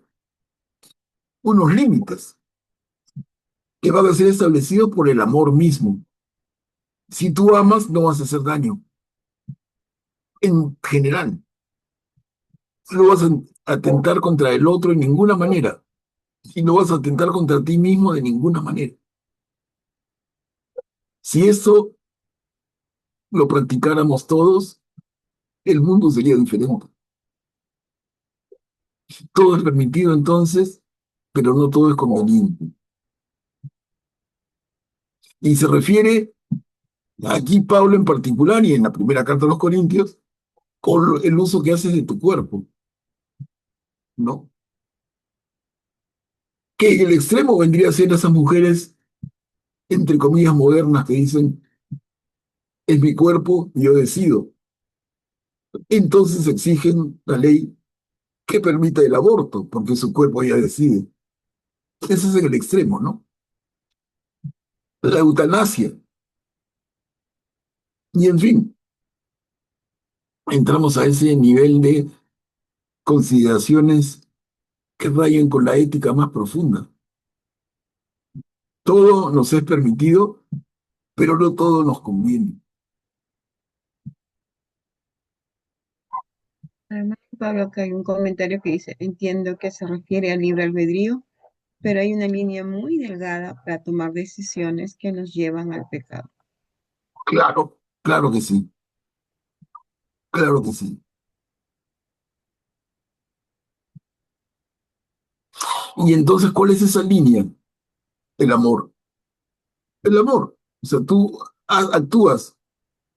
unos límites que van a ser establecidos por el amor mismo. Si tú amas, no vas a hacer daño. En general, no vas a atentar contra el otro en ninguna manera. Y no vas a atentar contra ti mismo de ninguna manera. Si eso lo practicáramos todos, el mundo sería diferente. Todo es permitido entonces, pero no todo es conveniente. Y se refiere aquí Pablo en particular y en la primera carta a los Corintios con el uso que haces de tu cuerpo, ¿no? Que en el extremo vendría a ser esas mujeres, entre comillas, modernas que dicen, es mi cuerpo, yo decido. Entonces exigen la ley que permita el aborto, porque su cuerpo ya decide. Ese es en el extremo, ¿no? La eutanasia. Y en fin, entramos a ese nivel de consideraciones que rayan con la ética más profunda. Todo nos es permitido, pero no todo nos conviene. Además, Pablo, acá hay un comentario que dice, entiendo que se refiere al libre albedrío, pero hay una línea muy delgada para tomar decisiones que nos llevan al pecado. Claro, claro que sí, claro que sí. Y entonces, ¿cuál es esa línea? El amor. El amor. O sea, tú actúas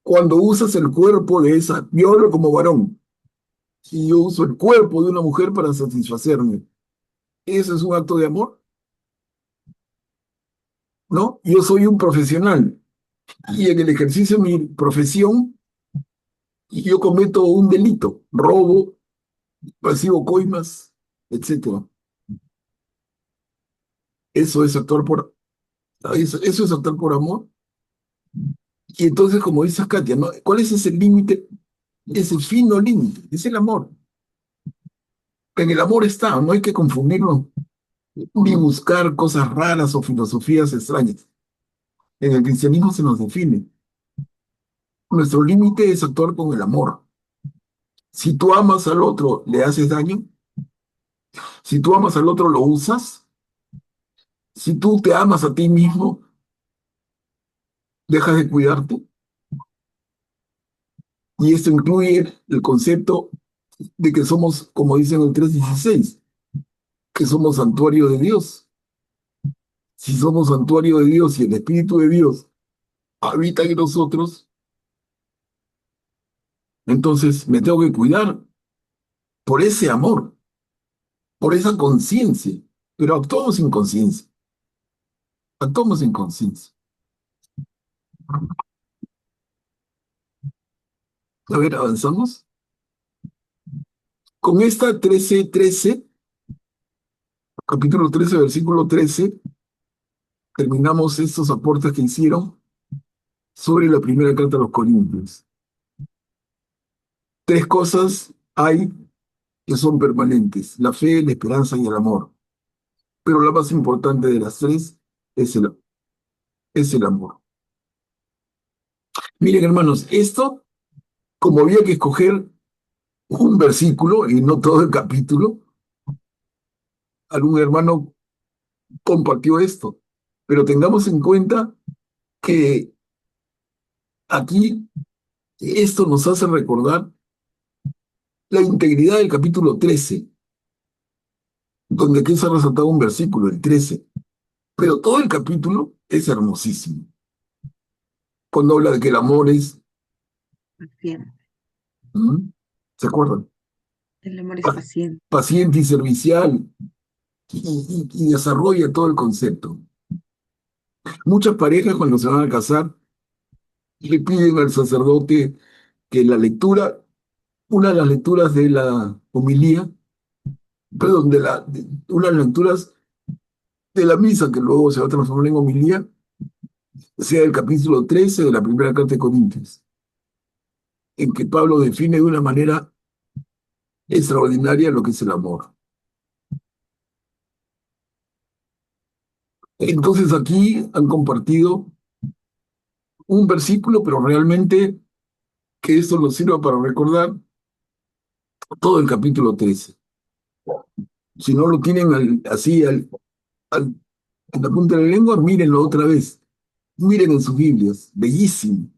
cuando usas el cuerpo de esa, yo hablo como varón, y yo uso el cuerpo de una mujer para satisfacerme. ¿Eso es un acto de amor? ¿No? Yo soy un profesional y en el ejercicio de mi profesión yo cometo un delito, robo, recibo coimas, etcétera. Eso es actuar por, eso es actuar por amor. Y entonces, como dice Katia, ¿no? ¿Cuál es ese límite? Ese fino límite, es el amor. En el amor está, no hay que confundirlo ni buscar cosas raras o filosofías extrañas. En el cristianismo se nos define. Nuestro límite es actuar con el amor. Si tú amas al otro, le haces daño. Si tú amas al otro, lo usas. Si tú te amas a ti mismo, dejas de cuidarte. Y esto incluye el concepto de que somos, como dice en el 3:16, que somos santuario de Dios. Si somos santuario de Dios y el Espíritu de Dios habita en nosotros, entonces me tengo que cuidar por ese amor, por esa conciencia. Pero actuamos sin conciencia, actuamos sin conciencia. A ver, avanzamos. Con esta 13:13, capítulo 13, versículo 13, terminamos estos aportes que hicieron sobre la primera carta a los Corintios. Tres cosas hay que son permanentes: la fe, la esperanza y el amor. Pero la más importante de las tres es el amor. Miren, hermanos, esto, como había que escoger un versículo y no todo el capítulo, algún hermano compartió esto. Pero tengamos en cuenta que aquí esto nos hace recordar la integridad del capítulo 13, donde aquí se ha resaltado un versículo, el 13. Pero todo el capítulo es hermosísimo. Cuando habla de que el amor es, Paciente. ¿mm? ¿Se acuerdan? El amor es paciente. Paciente y servicial, y desarrolla todo el concepto. Muchas parejas cuando se van a casar le piden al sacerdote que la lectura, una de las lecturas de la homilía, perdón, una de las lecturas de la misa que luego se va a transformar en homilía, sea el capítulo 13 de la primera carta de Corintios, en que Pablo define de una manera extraordinaria lo que es el amor. Entonces aquí han compartido un versículo, pero realmente que esto nos sirva para recordar todo el capítulo 13. Si no lo tienen así en la punta de la lengua, mírenlo otra vez. Miren en sus Biblias, bellísimo.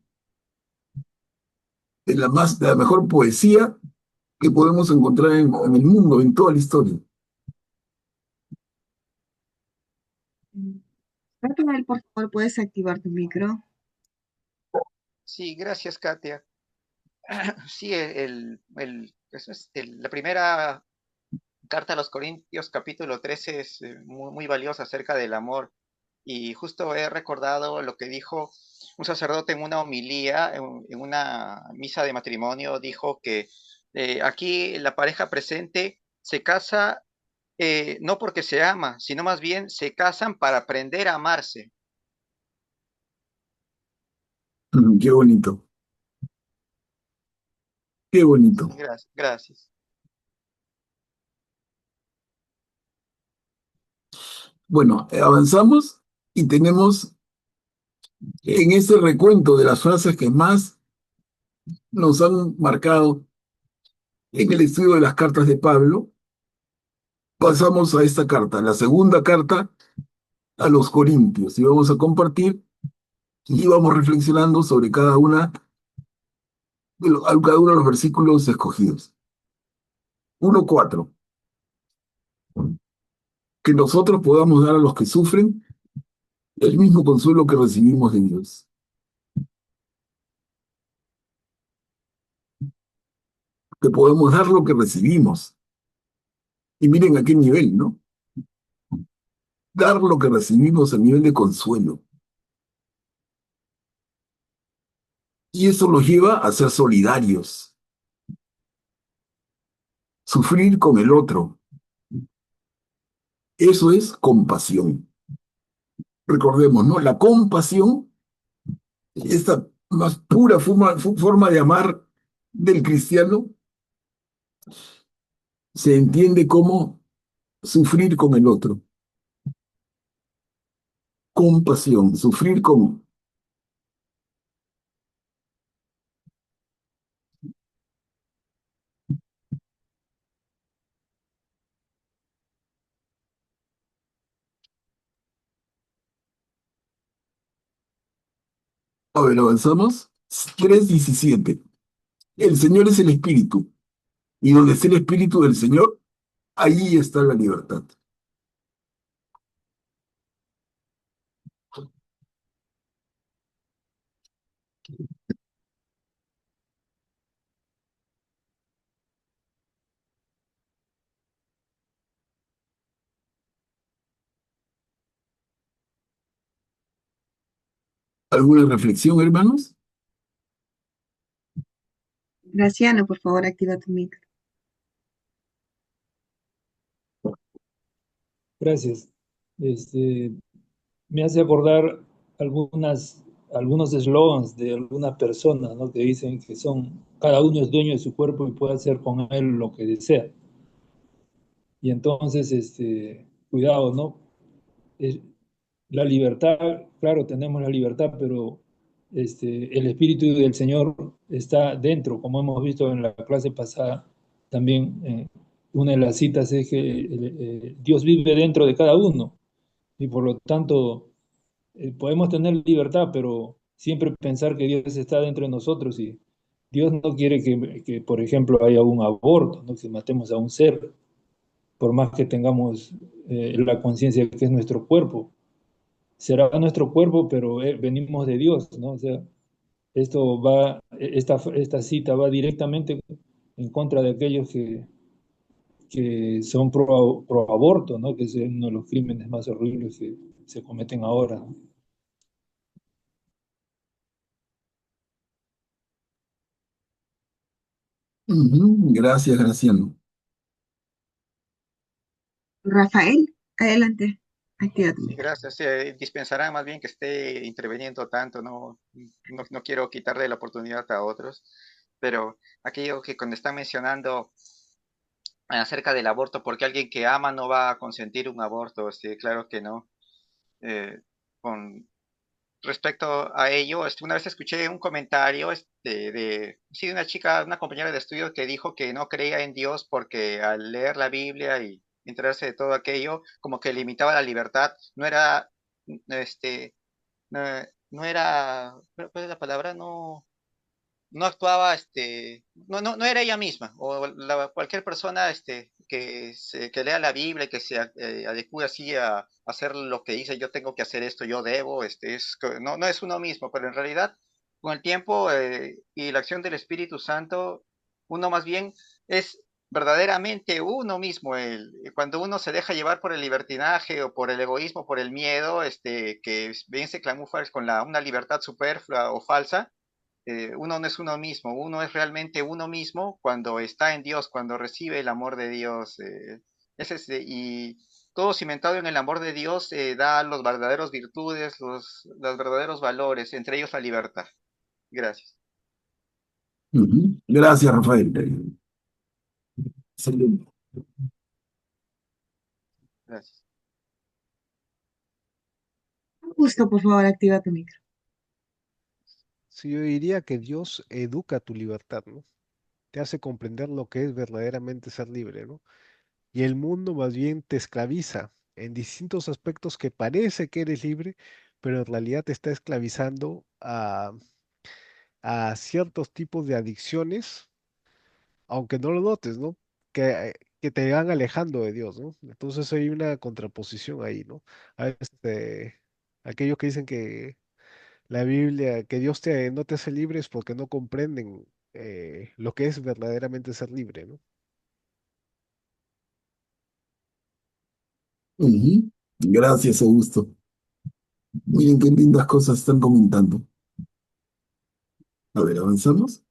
De la mejor poesía que podemos encontrar en el mundo, en toda la historia. Rafael, por favor, puedes activar tu micro. Sí, gracias, Katia. Sí, la primera carta a los Corintios, capítulo 13, es muy, muy valiosa acerca del amor. Y justo he recordado lo que dijo un sacerdote en una homilía, en una misa de matrimonio, dijo que aquí la pareja presente se casa no porque se ama, sino más bien se casan para aprender a amarse. Qué bonito, qué bonito. Gracias, gracias. Bueno, avanzamos y tenemos en este recuento de las frases que más nos han marcado en el estudio de las cartas de Pablo, pasamos a esta carta, la segunda carta a los Corintios, y vamos a compartir y vamos reflexionando sobre cada uno de los versículos escogidos. 1:4. Que nosotros podamos dar a los que sufren el mismo consuelo que recibimos de Dios. Que podemos dar lo que recibimos. Y miren a qué nivel, ¿no? Dar lo que recibimos a nivel de consuelo. Y eso los lleva a ser solidarios, sufrir con el otro. Eso es compasión. Recordemos, ¿no? La compasión, esta más pura forma de amar del cristiano, se entiende como sufrir con el otro. Compasión, sufrir con... A ver, avanzamos. 3:17. El Señor es el Espíritu, y donde está el Espíritu del Señor, allí está la libertad. ¿Alguna reflexión, hermanos? Graciano, por favor, activa tu micro. Gracias. Me hace acordar algunos eslogans de algunas personas, ¿no? Que dicen que cada uno es dueño de su cuerpo y puede hacer con él lo que desea. Y entonces, cuidado, ¿no? Es- la libertad, claro, tenemos la libertad, pero el Espíritu del Señor está dentro, como hemos visto en la clase pasada, también una de las citas es que Dios vive dentro de cada uno y por lo tanto podemos tener libertad, pero siempre pensar que Dios está dentro de nosotros y Dios no quiere por ejemplo, haya un aborto, ¿no? Que matemos a un ser, por más que tengamos la conciencia de que es nuestro cuerpo. Será nuestro cuerpo, pero venimos de Dios, ¿no? O sea, esta cita va directamente en contra de aquellos que son pro aborto, ¿no? Que es uno de los crímenes más horribles que se cometen ahora, ¿no? Gracias, Graciano. Rafael, adelante, activa tu Sí, micro. gracias. Dispensará más bien que esté interviniendo tanto, no quiero quitarle la oportunidad a otros, pero aquello que cuando están mencionando acerca del aborto, porque alguien que ama no va a consentir un aborto, sí, claro que no. Eh, con respecto a ello, una vez escuché un comentario sí, de una chica, una compañera de estudio que dijo que no creía en Dios porque al leer la Biblia y enterarse de todo aquello, como que limitaba la libertad, no era, este, no, no era, ¿cuál es la palabra? No actuaba, no era ella misma, o cualquier persona que lea la Biblia y que se adecue así a hacer lo que dice, yo tengo que hacer esto, yo debo, no es uno mismo, pero en realidad, con el tiempo y la acción del Espíritu Santo, uno más bien es verdaderamente uno mismo. Cuando uno se deja llevar por el libertinaje o por el egoísmo, por el miedo, que bien se camufla con una libertad superflua o falsa, uno no es uno mismo, uno es realmente uno mismo cuando está en Dios, cuando recibe el amor de Dios. Y todo cimentado en el amor de Dios da los verdaderos virtudes, los verdaderos valores, entre ellos la libertad. Gracias. Gracias, Rafael. Excelente. Gracias. Justo, por favor, activa tu micro. Sí, yo diría que Dios educa tu libertad, ¿no? Te hace comprender lo que es verdaderamente ser libre, ¿no? Y el mundo más bien te esclaviza en distintos aspectos que parece que eres libre, pero en realidad te está esclavizando a ciertos tipos de adicciones, aunque no lo notes, ¿no? Que te van alejando de Dios, ¿no? Entonces hay una contraposición ahí, ¿no? A veces, aquellos que dicen que la Biblia, que no te hace libre es porque no comprenden lo que es verdaderamente ser libre, ¿no? Gracias, Augusto. Miren qué lindas cosas están comentando. A ver, avanzamos.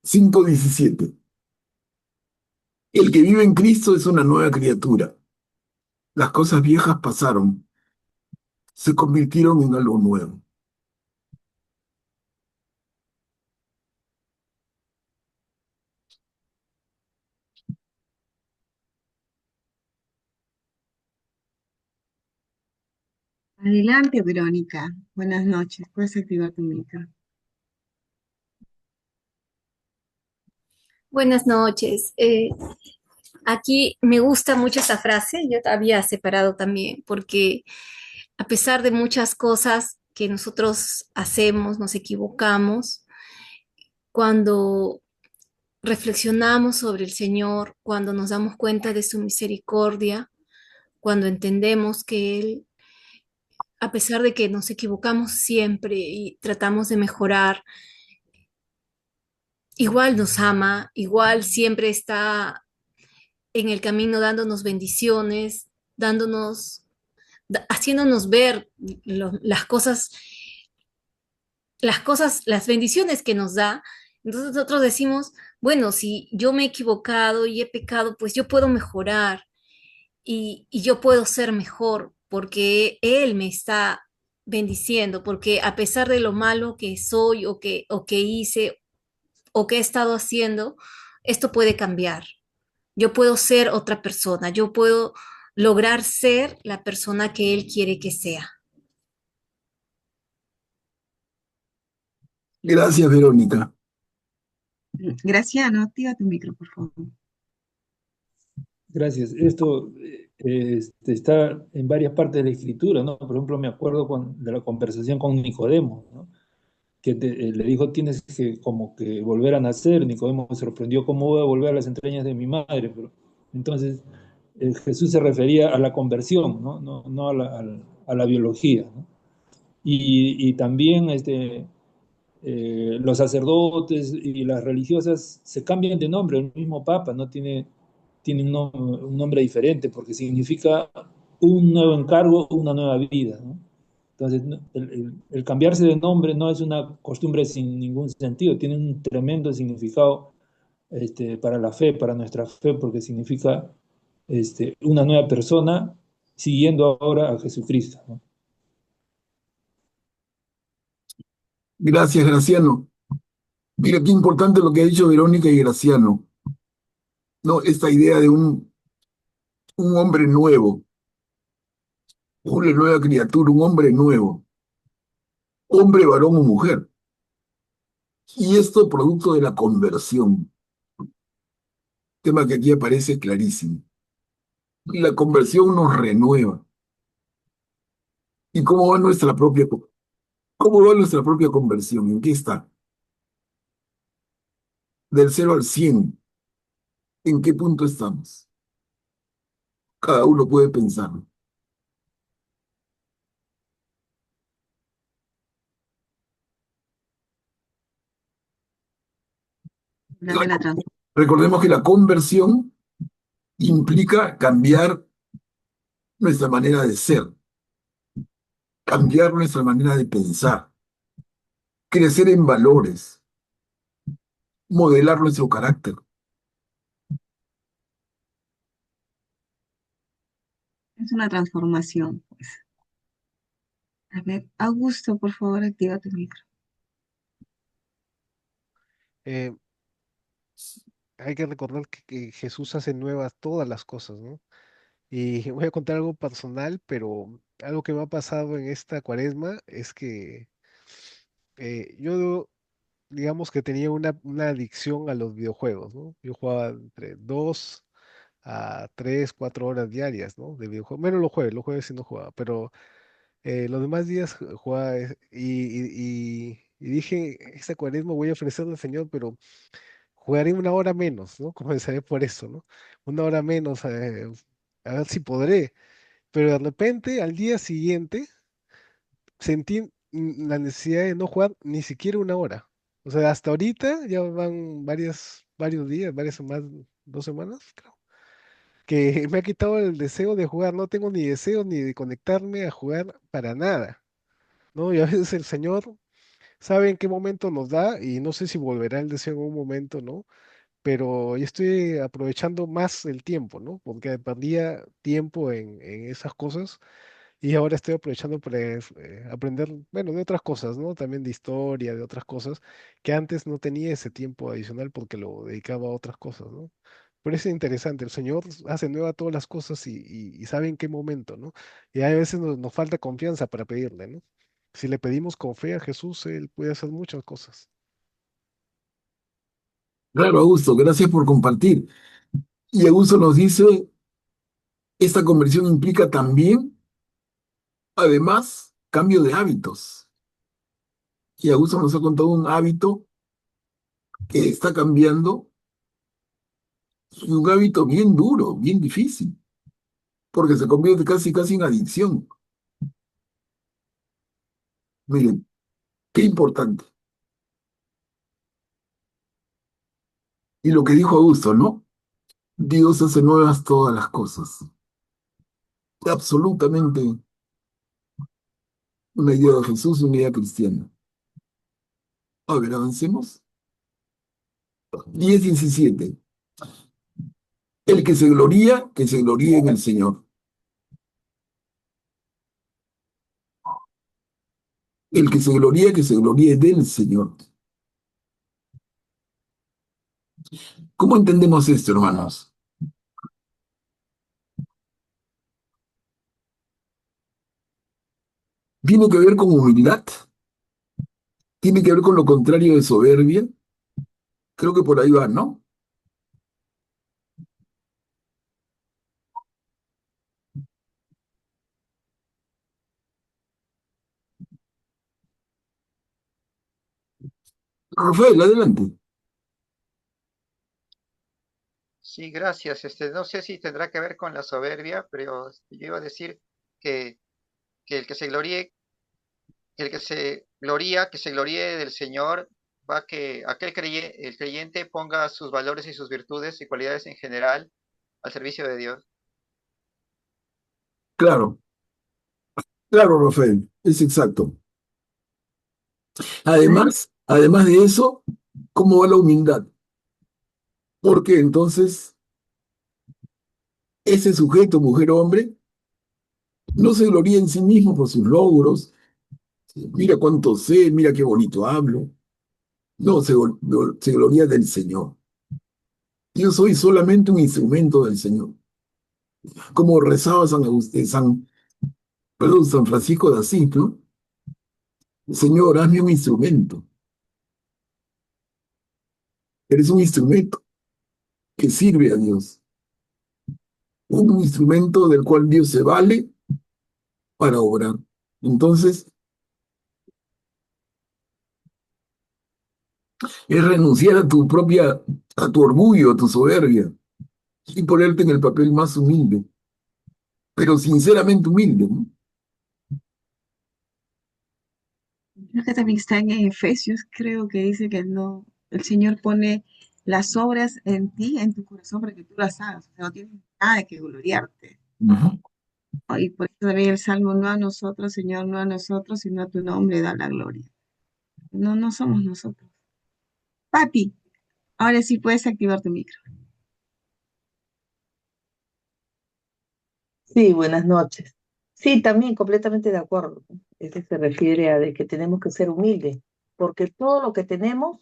5:17. El que vive en Cristo es una nueva criatura. Las cosas viejas pasaron, se convirtieron en algo nuevo. Adelante, Verónica. Buenas noches. Puedes activar tu micro. Buenas noches. Aquí me gusta mucho esta frase, yo había separado también, porque a pesar de muchas cosas que nosotros hacemos, nos equivocamos, cuando reflexionamos sobre el Señor, cuando nos damos cuenta de su misericordia, cuando entendemos que Él, a pesar de que nos equivocamos siempre y tratamos de mejorar, igual nos ama, igual siempre está en el camino dándonos bendiciones, dándonos, haciéndonos ver las bendiciones que nos da. Entonces nosotros decimos, bueno, si yo me he equivocado y he pecado, pues yo puedo mejorar y yo puedo ser mejor porque Él me está bendiciendo, porque a pesar de lo malo que soy o que hice o que he estado haciendo, esto puede cambiar. Yo puedo ser otra persona, yo puedo lograr ser la persona que Él quiere que sea. Gracias, Verónica. Graciano, activa tu micro, por favor. Gracias. Esto está en varias partes de la escritura, ¿no? Por ejemplo, me acuerdo de la conversación con Nicodemo, ¿no? Que le dijo, tienes que como que volver a nacer. Nicodemo se sorprendió, ¿cómo voy a volver a las entrañas de mi madre? Pero, entonces, Jesús se refería a la conversión, ¿no? No a la biología, ¿no? Y también los sacerdotes y las religiosas se cambian de nombre, el mismo Papa no tiene un nombre diferente porque significa un nuevo encargo, una nueva vida, ¿no? Entonces, el cambiarse de nombre no es una costumbre sin ningún sentido, tiene un tremendo significado para la fe, para nuestra fe, porque significa una nueva persona siguiendo ahora a Jesucristo, ¿no? Gracias, Graciano. Mira qué importante lo que ha dicho Verónica y Graciano, ¿no? Esta idea de un hombre nuevo, una nueva criatura, un hombre nuevo, hombre, varón o mujer. Y esto producto de la conversión, tema que aquí aparece clarísimo. La conversión nos renueva. ¿Y cómo va nuestra propia conversión? ¿En qué está? Del 0 al 100, ¿en qué punto estamos? Cada uno puede pensar. Una buena transformación. Recordemos que la conversión implica cambiar nuestra manera de ser, cambiar nuestra manera de pensar, crecer en valores, modelar nuestro carácter. Es una transformación, pues. A ver, Augusto, por favor, activa tu micro. Eh, Hay que recordar que Jesús hace nuevas todas las cosas, ¿no? Y voy a contar algo personal, pero algo que me ha pasado en esta cuaresma es que yo, digamos que tenía una adicción a los videojuegos, ¿no? Yo jugaba entre 2 a 3, 4 horas diarias, ¿no? De videojuegos. Menos los jueves sí no jugaba, pero los demás días jugaba y dije, esta cuaresma voy a ofrecerle al Señor, pero jugaré una hora menos, ¿no? Comenzaré por eso, ¿no? Una hora menos, a ver si podré. Pero de repente, al día siguiente, sentí la necesidad de no jugar ni siquiera una hora. O sea, hasta ahorita ya van varios días, varias semanas, 2 semanas, creo, que me ha quitado el deseo de jugar. No tengo ni deseo ni de conectarme a jugar para nada, ¿no? Y a veces el Señor sabe en qué momento nos da y no sé si volverá el deseo en un momento, ¿no? Pero yo estoy aprovechando más el tiempo, ¿no? Porque perdía tiempo en esas cosas y ahora estoy aprovechando para aprender, bueno, de otras cosas, ¿no? También de historia, de otras cosas, que antes no tenía ese tiempo adicional porque lo dedicaba a otras cosas, ¿no? Pero es interesante, el Señor hace nueva todas las cosas y sabe en qué momento, ¿no? Y a veces nos falta confianza para pedirle, ¿no? Si le pedimos con fe a Jesús, Él puede hacer muchas cosas. Claro, Augusto, gracias por compartir. Y Augusto nos dice, esta conversión implica también, además, cambio de hábitos. Y Augusto nos ha contado un hábito que está cambiando, y un hábito bien duro, bien difícil, porque se convierte casi en adicción. Miren, qué importante. Y lo que dijo Augusto, ¿no? Dios hace nuevas todas las cosas. Absolutamente una idea de Jesús, una idea cristiana. A ver, avancemos. 10:17. El que se gloríe en el Señor. El que se gloríe del Señor. ¿Cómo entendemos esto, hermanos? Tiene que ver con humildad, tiene que ver con lo contrario de soberbia. Creo que por ahí va, ¿no? Rafael, adelante. Sí, gracias. No sé si tendrá que ver con la soberbia, pero yo iba a decir que, que el que se gloríe, que se gloríe del Señor, va que el creyente ponga sus valores y sus virtudes y cualidades en general al servicio de Dios. Claro, claro, Rafael, es exacto. Además de eso, ¿cómo va la humildad? Porque entonces ese sujeto, mujer o hombre, no se gloría en sí mismo por sus logros. Mira cuánto sé, mira qué bonito hablo. No, se gloria del Señor. Yo soy solamente un instrumento del Señor. Como rezaba San Francisco de Asís, ¿no? Señor, hazme un instrumento. Eres un instrumento que sirve a Dios. Un instrumento del cual Dios se vale para obrar. Entonces, es renunciar a tu orgullo, a tu soberbia, y ponerte en el papel más humilde, pero sinceramente humilde, ¿no? Creo que también está en Efesios, creo que dice que no, el Señor pone las obras en ti, en tu corazón, para que tú las hagas. O sea, no tienes nada de que gloriarte. Ujú. Y por eso también el Salmo, no a nosotros, Señor, no a nosotros, sino a tu nombre da la gloria. No, no somos nosotros. Pati, ahora sí puedes activar tu micro. Sí, buenas noches. Sí, también completamente de acuerdo. Eso se refiere a de que tenemos que ser humildes, porque todo lo que tenemos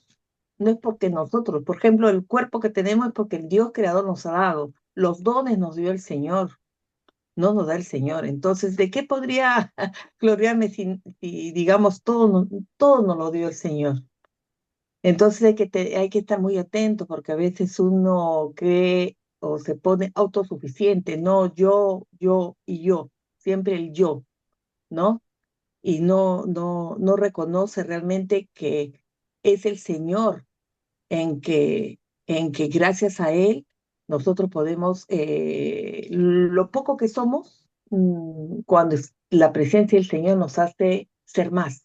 no es porque nosotros, por ejemplo, el cuerpo que tenemos es porque el Dios creador nos ha dado, los dones nos dio el Señor, no nos da el Señor. Entonces, ¿de qué podría gloriarme si digamos, todo nos lo dio el Señor? Entonces hay que estar muy atento porque a veces uno cree o se pone autosuficiente, no, yo y yo, siempre el yo, ¿no? Y no reconoce realmente que es el Señor en que gracias a Él nosotros podemos, lo poco que somos, cuando la presencia del Señor nos hace ser más,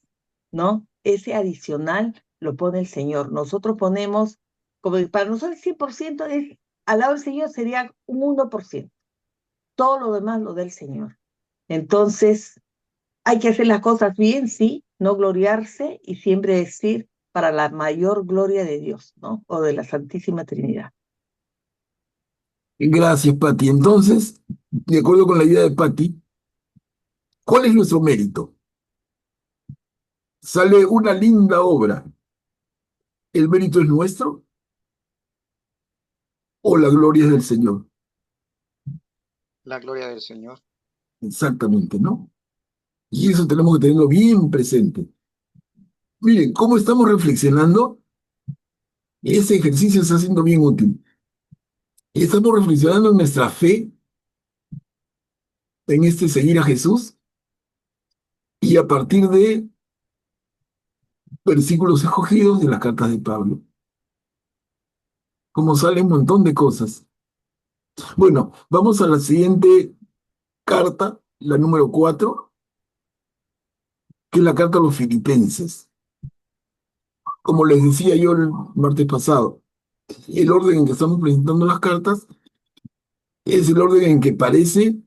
¿no? Ese adicional lo pone el Señor. Nosotros ponemos, como para nosotros el 100% es, al lado del Señor sería un 1%. Todo lo demás lo da el Señor. Entonces, hay que hacer las cosas bien, sí, no gloriarse y siempre decir para la mayor gloria de Dios, ¿no? O de la Santísima Trinidad. Gracias, Patti. Entonces, de acuerdo con la idea de Patti, ¿cuál es nuestro mérito? Sale una linda obra. ¿El mérito es nuestro o la gloria es del Señor? La gloria del Señor. Exactamente, ¿no? Y eso tenemos que tenerlo bien presente. Miren, cómo estamos reflexionando, ese ejercicio está siendo bien útil. Y estamos reflexionando en nuestra fe, en este seguir a Jesús, y a partir de versículos escogidos de las cartas de Pablo. Como sale un montón de cosas. Bueno, vamos a la siguiente carta, la número 4, que es la carta a los filipenses. Como les decía yo el martes pasado, el orden en que estamos presentando las cartas es el orden en que parece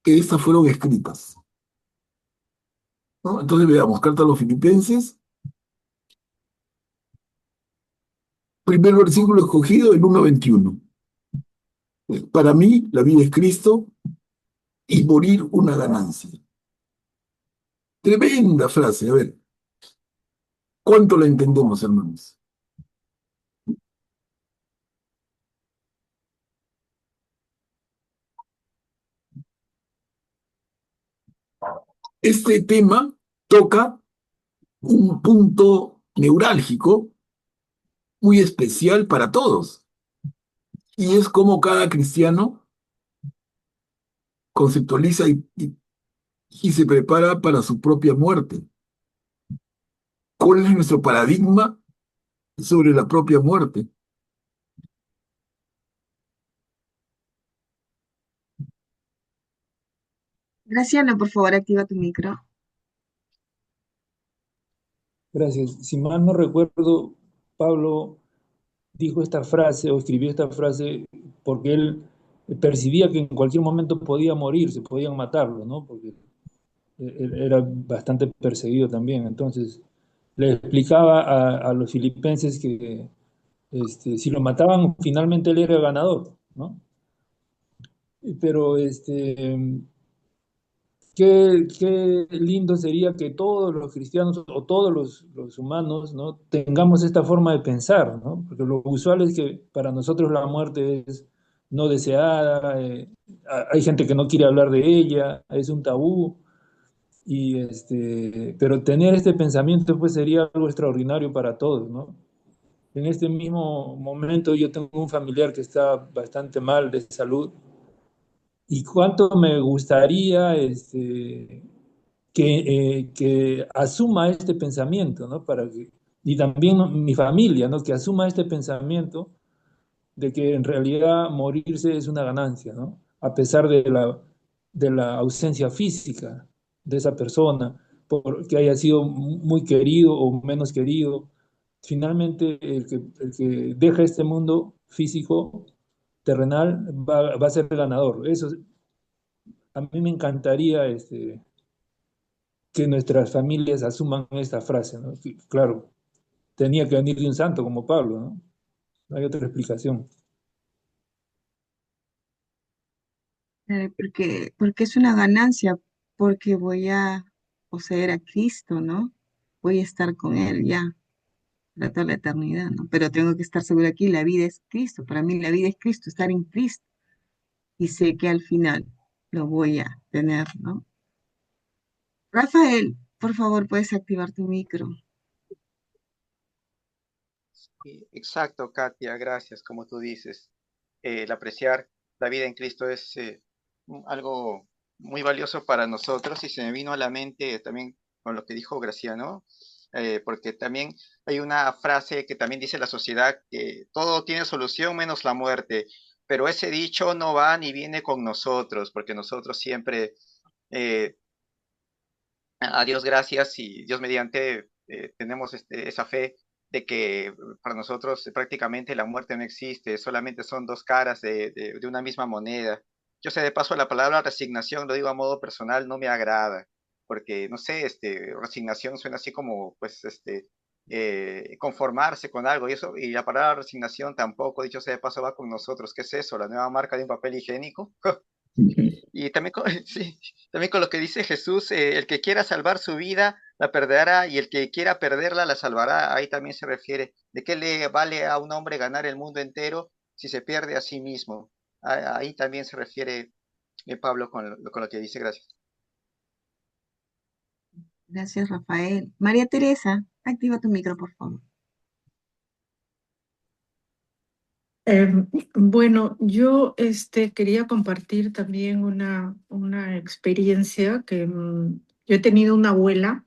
que estas fueron escritas, ¿no? Entonces veamos, carta a los filipenses, primer versículo escogido, el 1:21. Para mí, la vida es Cristo y morir una ganancia. Tremenda frase, a ver, ¿cuánto la entendemos, hermanos? Este tema toca un punto neurálgico muy especial para todos, y es cómo cada cristiano conceptualiza y se prepara para su propia muerte. ¿Cuál es nuestro paradigma sobre la propia muerte? Graciano, por favor, activa tu micro. Gracias. Si mal no recuerdo, Pablo dijo esta frase o escribió esta frase porque él percibía que en cualquier momento podía morir, se podían matarlo, ¿no? Porque él era bastante perseguido también. Entonces, le explicaba a los filipenses que si lo mataban, finalmente él era el ganador, ¿no? Pero qué lindo sería que todos los cristianos o todos los humanos, ¿no? Tengamos esta forma de pensar, ¿no? Porque lo usual es que para nosotros la muerte es no deseada, hay gente que no quiere hablar de ella, es un tabú, pero tener este pensamiento pues sería algo extraordinario para todos, ¿no? En este mismo momento yo tengo un familiar que está bastante mal de salud y cuánto me gustaría que asuma este pensamiento, ¿no? Y también mi familia, ¿no? Que asuma este pensamiento de que en realidad morirse es una ganancia, ¿no? A pesar de la ausencia física de esa persona, porque haya sido muy querido o menos querido, finalmente el que deja este mundo físico, terrenal, va a ser el ganador. Eso, a mí me encantaría que nuestras familias asuman esta frase, ¿no? Que, claro, tenía que venir de un santo como Pablo, ¿no? No hay otra explicación. Porque es una ganancia, porque voy a poseer a Cristo, ¿no? Voy a estar con Él ya para toda la eternidad, ¿no? Pero tengo que estar segura aquí, la vida es Cristo. Para mí la vida es Cristo, estar en Cristo. Y sé que al final lo voy a tener, ¿no? Rafael, por favor, puedes activar tu micro. Exacto, Katia, gracias, como tú dices. El apreciar la vida en Cristo es algo muy valioso para nosotros y se me vino a la mente también con lo que dijo Graciano, porque también hay una frase que también dice la sociedad que todo tiene solución menos la muerte, pero ese dicho no va ni viene con nosotros, porque nosotros siempre, eh, a Dios gracias y Dios mediante, tenemos esa fe de que para nosotros prácticamente la muerte no existe, solamente son dos caras de una misma moneda. Yo sé, de paso, la palabra resignación, lo digo a modo personal, no me agrada. porque no sé, resignación suena así como, pues, conformarse con algo y eso, y la palabra resignación tampoco, dicho sea de paso, va con nosotros. ¿Qué es eso? ¿La nueva marca de un papel higiénico? Y también con, sí, también con lo que dice Jesús, el que quiera salvar su vida la perderá y el que quiera perderla la salvará. Ahí también se refiere de qué le vale a un hombre ganar el mundo entero si se pierde a sí mismo. Ahí también se refiere Pablo con lo que dice. Gracias. Gracias, Rafael. María Teresa, activa tu micro, por favor. Bueno, yo quería compartir también una experiencia que yo he tenido una abuela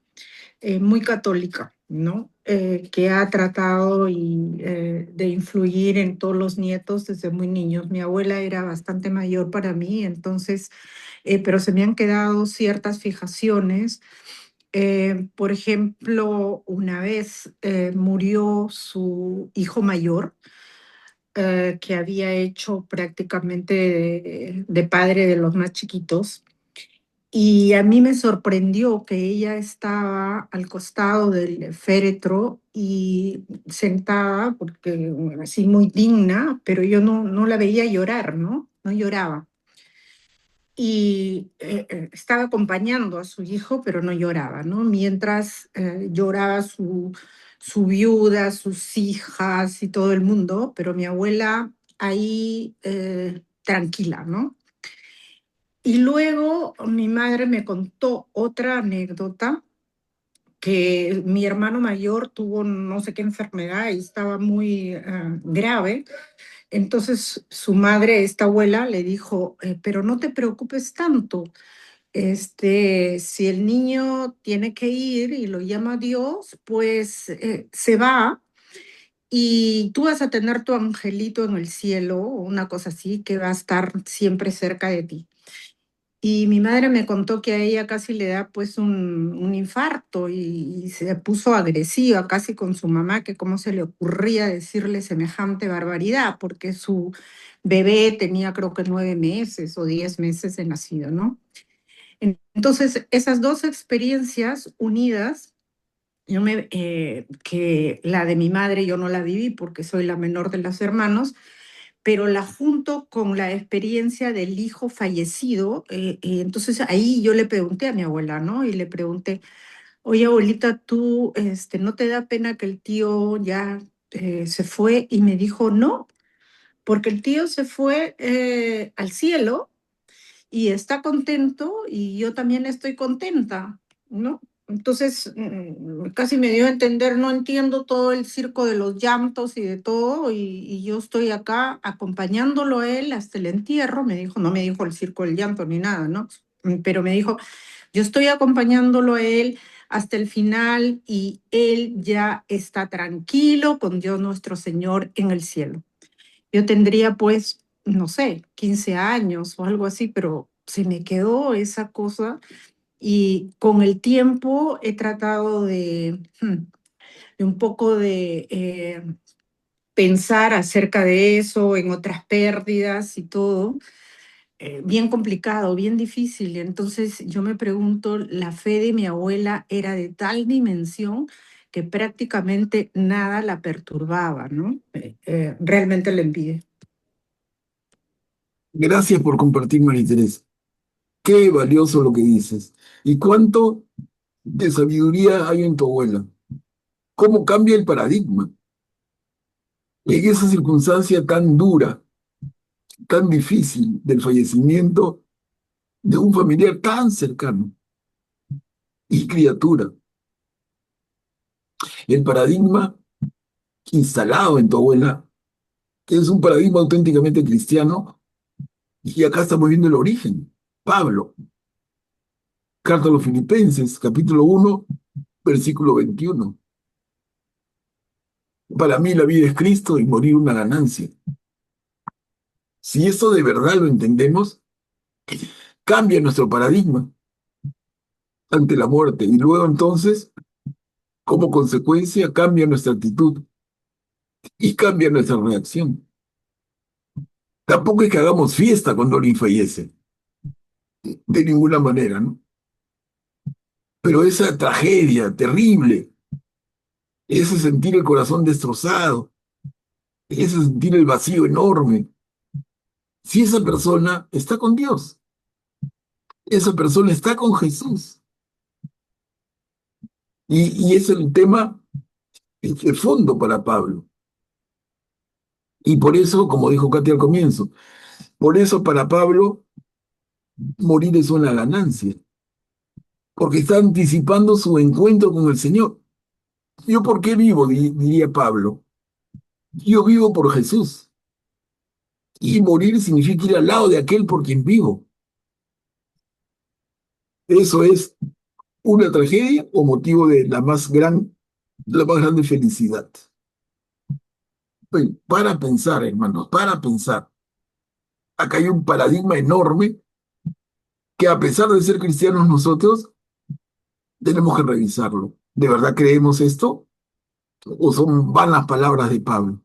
muy católica, ¿no? Que ha tratado de influir en todos los nietos desde muy niños. Mi abuela era bastante mayor para mí, entonces, pero se me han quedado ciertas fijaciones. Por ejemplo, una vez murió su hijo mayor, que había hecho prácticamente de padre de los más chiquitos. Y a mí me sorprendió que ella estaba al costado del féretro y sentada, porque así muy digna, pero yo no la veía llorar, ¿no? No lloraba. Y estaba acompañando a su hijo, pero no lloraba, ¿no? Mientras lloraba su viuda, sus hijas y todo el mundo, pero mi abuela ahí tranquila, ¿no? Y luego mi madre me contó otra anécdota, que mi hermano mayor tuvo no sé qué enfermedad y estaba muy grave. Entonces su madre, esta abuela, le dijo, pero no te preocupes tanto. Si el niño tiene que ir y lo llama Dios, pues se va y tú vas a tener tu angelito en el cielo, o una cosa así, que va a estar siempre cerca de ti. Y mi madre me contó que a ella casi le da pues un infarto y se puso agresiva casi con su mamá, que cómo se le ocurría decirle semejante barbaridad, porque su bebé tenía creo que 9 meses o 10 meses de nacido, ¿no? Entonces, esas dos experiencias unidas, que la de mi madre yo no la viví porque soy la menor de los hermanos, pero la junto con la experiencia del hijo fallecido. Entonces ahí yo le pregunté a mi abuela, ¿no? Y le pregunté, oye, abuelita, ¿tú no te da pena que el tío ya se fue? Y me dijo, no, porque el tío se fue al cielo y está contento y yo también estoy contenta, ¿no? Entonces, casi me dio a entender, no entiendo todo el circo de los llantos y de todo, y yo estoy acá acompañándolo a él hasta el entierro. Me dijo, no me dijo el circo del llanto ni nada, ¿no? Pero me dijo, yo estoy acompañándolo a él hasta el final y él ya está tranquilo con Dios nuestro Señor en el cielo. Yo tendría pues, no sé, 15 años o algo así, pero se me quedó esa cosa y con el tiempo he tratado de un poco de pensar acerca de eso, en otras pérdidas y todo. Bien complicado, bien difícil. Entonces yo me pregunto, la fe de mi abuela era de tal dimensión que prácticamente nada la perturbaba, ¿no? Realmente la envidia. Gracias por compartir, María Teresa. Qué valioso lo que dices. ¿Y cuánto de sabiduría hay en tu abuela? ¿Cómo cambia el paradigma? En esa circunstancia tan dura, tan difícil del fallecimiento de un familiar tan cercano y criatura. El paradigma instalado en tu abuela, que es un paradigma auténticamente cristiano, y acá estamos viendo el origen. Pablo, carta a los Filipenses, capítulo 1, versículo 21. Para mí la vida es Cristo y morir una ganancia. Si esto de verdad lo entendemos, cambia nuestro paradigma ante la muerte y luego entonces, como consecuencia, cambia nuestra actitud y cambia nuestra reacción. Tampoco es que hagamos fiesta cuando alguien fallece, de ninguna manera, ¿no? Pero esa tragedia terrible, ese sentir el corazón destrozado, ese sentir el vacío enorme, si esa persona está con Dios, esa persona está con Jesús. Y es el tema de fondo para Pablo. Y por eso, como dijo Katy al comienzo, por eso para Pablo morir es una ganancia, porque está anticipando su encuentro con el Señor. ¿Yo por qué vivo? Diría Pablo. Yo vivo por Jesús. Y morir significa ir al lado de aquel por quien vivo. Eso es una tragedia o motivo de la más grande felicidad. Pues, para pensar, hermanos, para pensar. Acá hay un paradigma enorme que a pesar de ser cristianos nosotros, tenemos que revisarlo. ¿De verdad creemos esto? ¿O son vanas palabras de Pablo?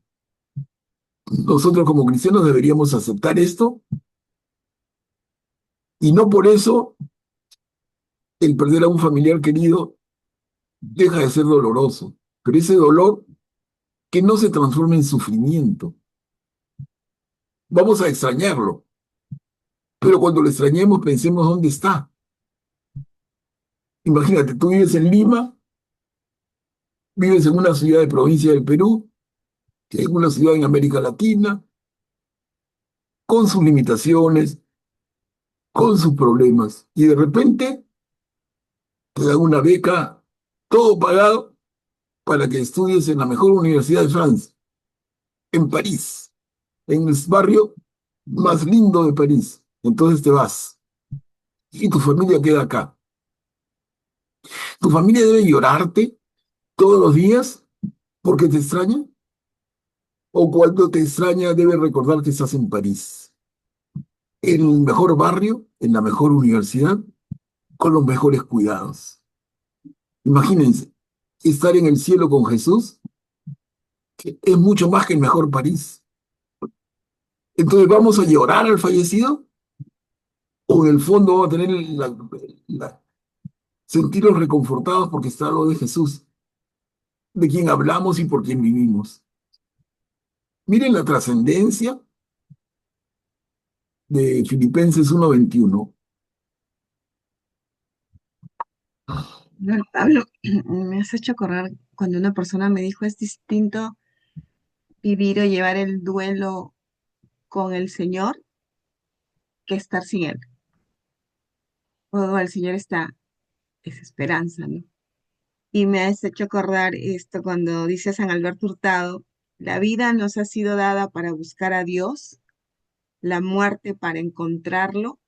Nosotros como cristianos deberíamos aceptar esto y no por eso el perder a un familiar querido deja de ser doloroso, pero ese dolor que no se transforme en sufrimiento. Vamos a extrañarlo, pero cuando lo extrañemos pensemos dónde está. Imagínate, tú vives en Lima, vives en una ciudad de provincia del Perú, en una ciudad en América Latina, con sus limitaciones, con sus problemas, y de repente te dan una beca, todo pagado, para que estudies en la mejor universidad de Francia, en París, en el barrio más lindo de París. Entonces te vas y tu familia queda acá. ¿Tu familia debe llorarte todos los días porque te extraña? ¿O cuando te extraña debe recordar que estás en París, en el mejor barrio, en la mejor universidad, con los mejores cuidados? Imagínense, estar en el cielo con Jesús, que es mucho más que el mejor París. Entonces, ¿vamos a llorar al fallecido? ¿O en el fondo vamos a tener sentirnos reconfortados porque está lo de Jesús, de quien hablamos y por quien vivimos? Miren la trascendencia de Filipenses 1:21. Bueno, Pablo, me has hecho acordar cuando una persona me dijo, es distinto vivir o llevar el duelo con el Señor que estar sin Él. O el Señor está, es esperanza, ¿no? Y me has hecho acordar esto cuando dice San Alberto Hurtado, la vida nos ha sido dada para buscar a Dios, la muerte para encontrarlo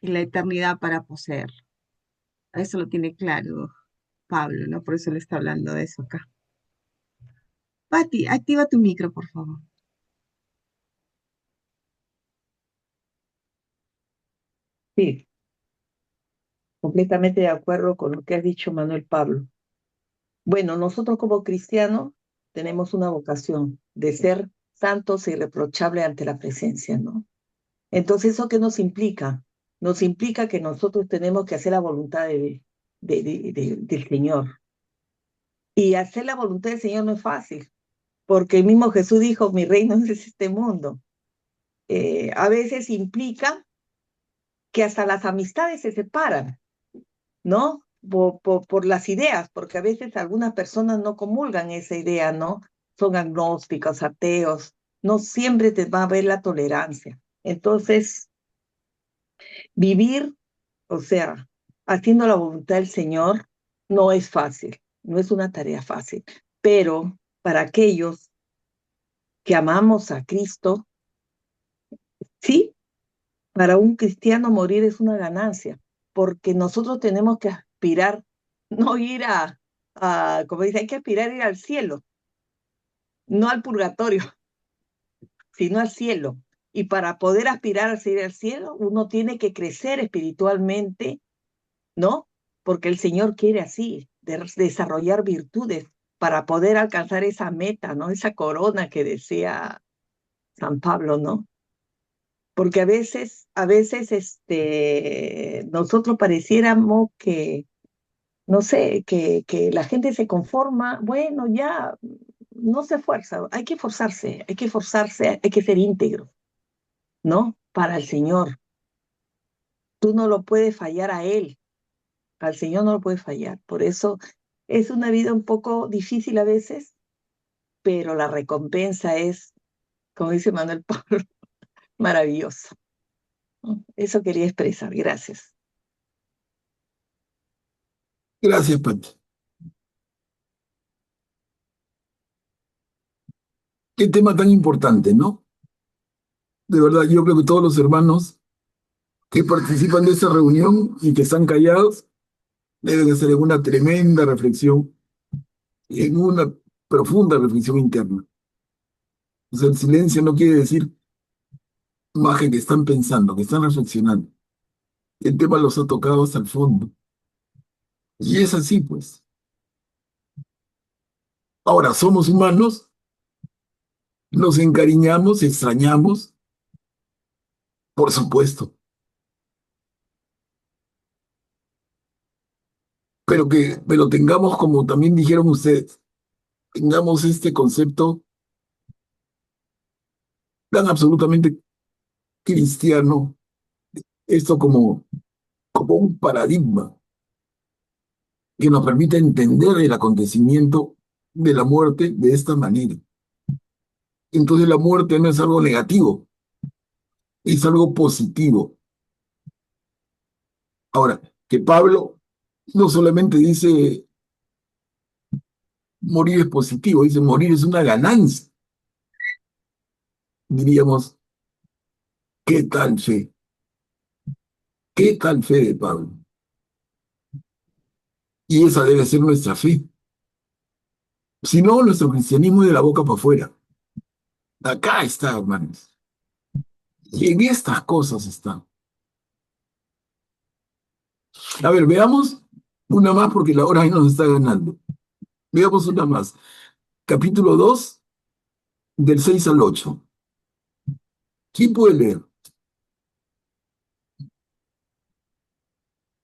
y la eternidad para poseerlo. Eso lo tiene claro Pablo, ¿no? Por eso le está hablando de eso acá. Pati, activa tu micro, por favor. Sí, completamente de acuerdo con lo que has dicho, Manuel Pablo. Bueno, nosotros como cristianos tenemos una vocación de ser santos e irreprochables ante la presencia, ¿no? Entonces, ¿eso qué nos implica? Nos implica que nosotros tenemos que hacer la voluntad del Señor. Y hacer la voluntad del Señor no es fácil, porque el mismo Jesús dijo, mi reino no es este mundo. A veces implica que hasta las amistades se separan, ¿no? Por las ideas, porque a veces algunas personas no comulgan esa idea, ¿no? Son agnósticos, ateos, no siempre te va a haber la tolerancia. Entonces, vivir, o sea, haciendo la voluntad del Señor, no es fácil, no es una tarea fácil, pero para aquellos que amamos a Cristo, sí, para un cristiano morir es una ganancia, porque nosotros tenemos que aspirar, no ir como dice, hay que aspirar a ir al cielo, no al purgatorio, sino al cielo. Y para poder aspirar a ir al cielo, uno tiene que crecer espiritualmente, ¿no? Porque el Señor quiere así, desarrollar virtudes para poder alcanzar esa meta, ¿no? Esa corona que decía San Pablo, ¿no? Porque a veces nosotros pareciéramos que no sé, que la gente se conforma, bueno, ya no se esfuerza, hay que forzarse, hay que ser íntegro, ¿no? Para el Señor. Tú no lo puedes fallar a Él, al Señor no lo puedes fallar. Por eso es una vida un poco difícil a veces, pero la recompensa es, como dice Manuel Pablo, maravillosa. Eso quería expresar, gracias. Gracias, Pati. Qué tema tan importante, ¿no? De verdad, yo creo que todos los hermanos que participan de esta reunión y que están callados deben hacer una tremenda reflexión, en una profunda reflexión interna. O sea, el silencio no quiere decir más que están pensando, que están reflexionando. El tema los ha tocado hasta el fondo. Y es así, pues. Ahora, somos humanos, nos encariñamos, extrañamos, por supuesto, pero tengamos, como también dijeron ustedes, tengamos este concepto tan absolutamente cristiano, esto como un paradigma que nos permite entender el acontecimiento de la muerte de esta manera. Entonces la muerte no es algo negativo, es algo positivo. Ahora, que Pablo no solamente dice morir es positivo, dice morir es una ganancia. Diríamos, ¿qué tal fe? ¿Qué tal fe de Pablo? Y esa debe ser nuestra fe. Si no, nuestro cristianismo es de la boca para afuera. Acá está, hermanos. Y en estas cosas está. A ver, veamos una más porque la hora ahí nos está ganando. Veamos una más. Capítulo 2 del 6 al 8. ¿Quién puede leer?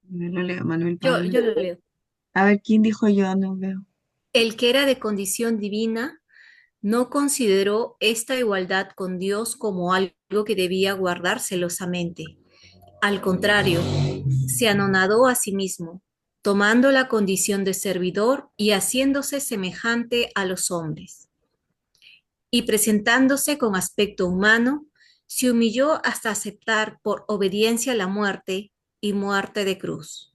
No lo leo, Manuel Yo, Pablo. yo lo leo. A ver, ¿quién dijo yo? No veo. El que era de condición divina no consideró esta igualdad con Dios como algo que debía guardar celosamente. Al contrario, se anonadó a sí mismo, tomando la condición de servidor y haciéndose semejante a los hombres. Y presentándose con aspecto humano, se humilló hasta aceptar por obediencia la muerte y muerte de cruz.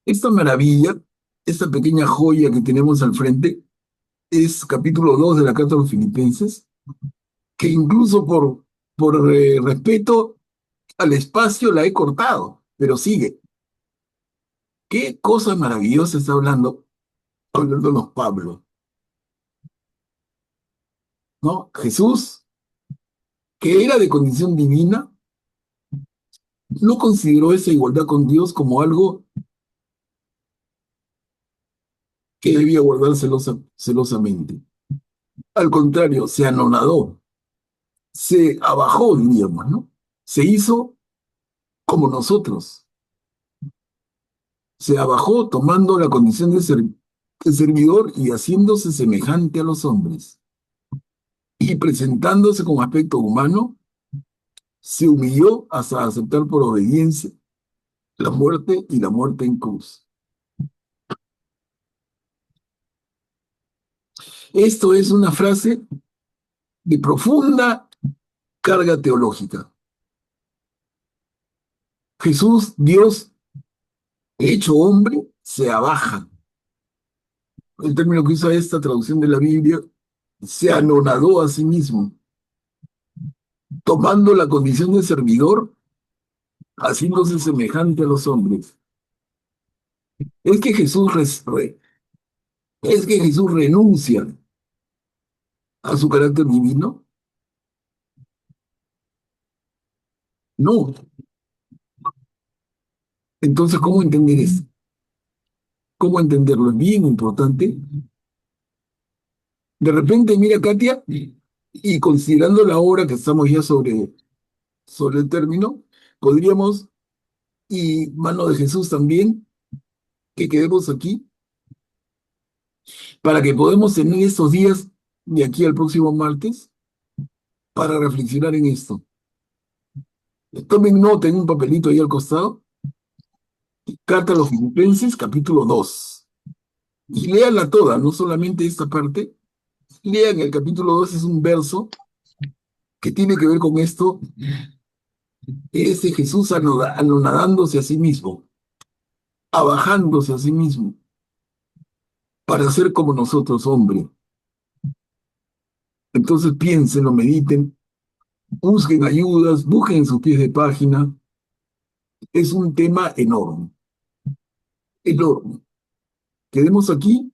Esta maravilla, esta pequeña joya que tenemos al frente, es capítulo 2 de la Carta a los Filipenses, que incluso por respeto al espacio la he cortado, pero sigue. Qué cosa maravillosa está hablándonos Pablo, ¿no? Jesús, que era de condición divina, no consideró esa igualdad con Dios como algo que debía guardar celosamente. Al contrario, se anonadó, se abajó, diríamos, ¿no? Se hizo como nosotros, se abajó tomando la condición de servidor y haciéndose semejante a los hombres. Y presentándose con aspecto humano, se humilló hasta aceptar por obediencia la muerte y la muerte en cruz. Esto es una frase de profunda carga teológica. Jesús, Dios, hecho hombre, se abaja. El término que usa esta traducción de la Biblia, se anonadó a sí mismo, tomando la condición de servidor, haciéndose semejante a los hombres. Es que es que Jesús renuncia a su carácter divino. No. Entonces, ¿cómo entender esto? ¿Cómo entenderlo? Es bien importante. De repente, mira, Katia, y considerando la obra que estamos ya sobre el término, podríamos y mano de Jesús también, que quedemos aquí, para que podamos tener estos días de aquí al próximo martes para reflexionar en esto. Tomen nota en un papelito ahí al costado, Carta a los Filipenses, capítulo 2. Y léanla toda, no solamente esta parte. Lean el capítulo 2, es un verso que tiene que ver con esto, es de Jesús anonadándose a sí mismo, abajándose a sí mismo, para ser como nosotros, hombre. Entonces piénsenlo, mediten, busquen ayudas, busquen en sus pies de página. Es un tema enorme, enorme. Quedemos aquí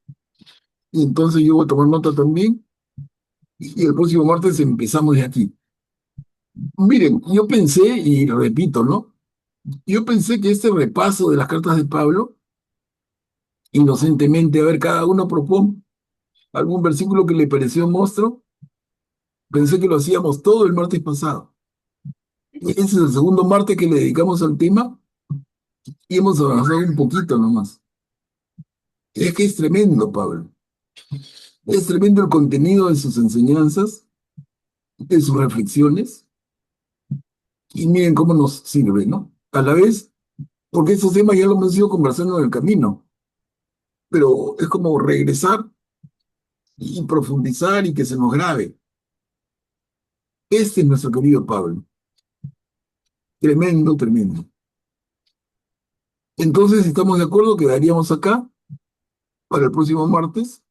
y entonces yo voy a tomar nota también y el próximo martes empezamos de aquí. Miren, yo pensé, y lo repito, ¿no? Yo pensé que este repaso de las cartas de Pablo, inocentemente, a ver, cada uno propone algún versículo que le pareció un monstruo, pensé que lo hacíamos todo el martes pasado. Y ese es el segundo martes que le dedicamos al tema y hemos avanzado un poquito nomás. Es que es tremendo, Pablo. Es tremendo el contenido de sus enseñanzas, de sus reflexiones, y miren cómo nos sirve, ¿no? A la vez, porque esos temas ya los hemos ido conversando en el camino, pero es como regresar y profundizar y que se nos grabe. Este es nuestro querido Pablo. Tremendo, tremendo. Entonces, si estamos de acuerdo, quedaríamos acá para el próximo martes,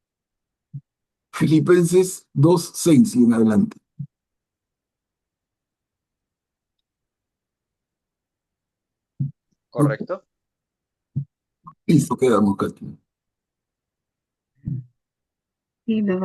Filipenses 2:6 y en adelante. ¿Correcto? Listo, quedamos, Katy. Y nos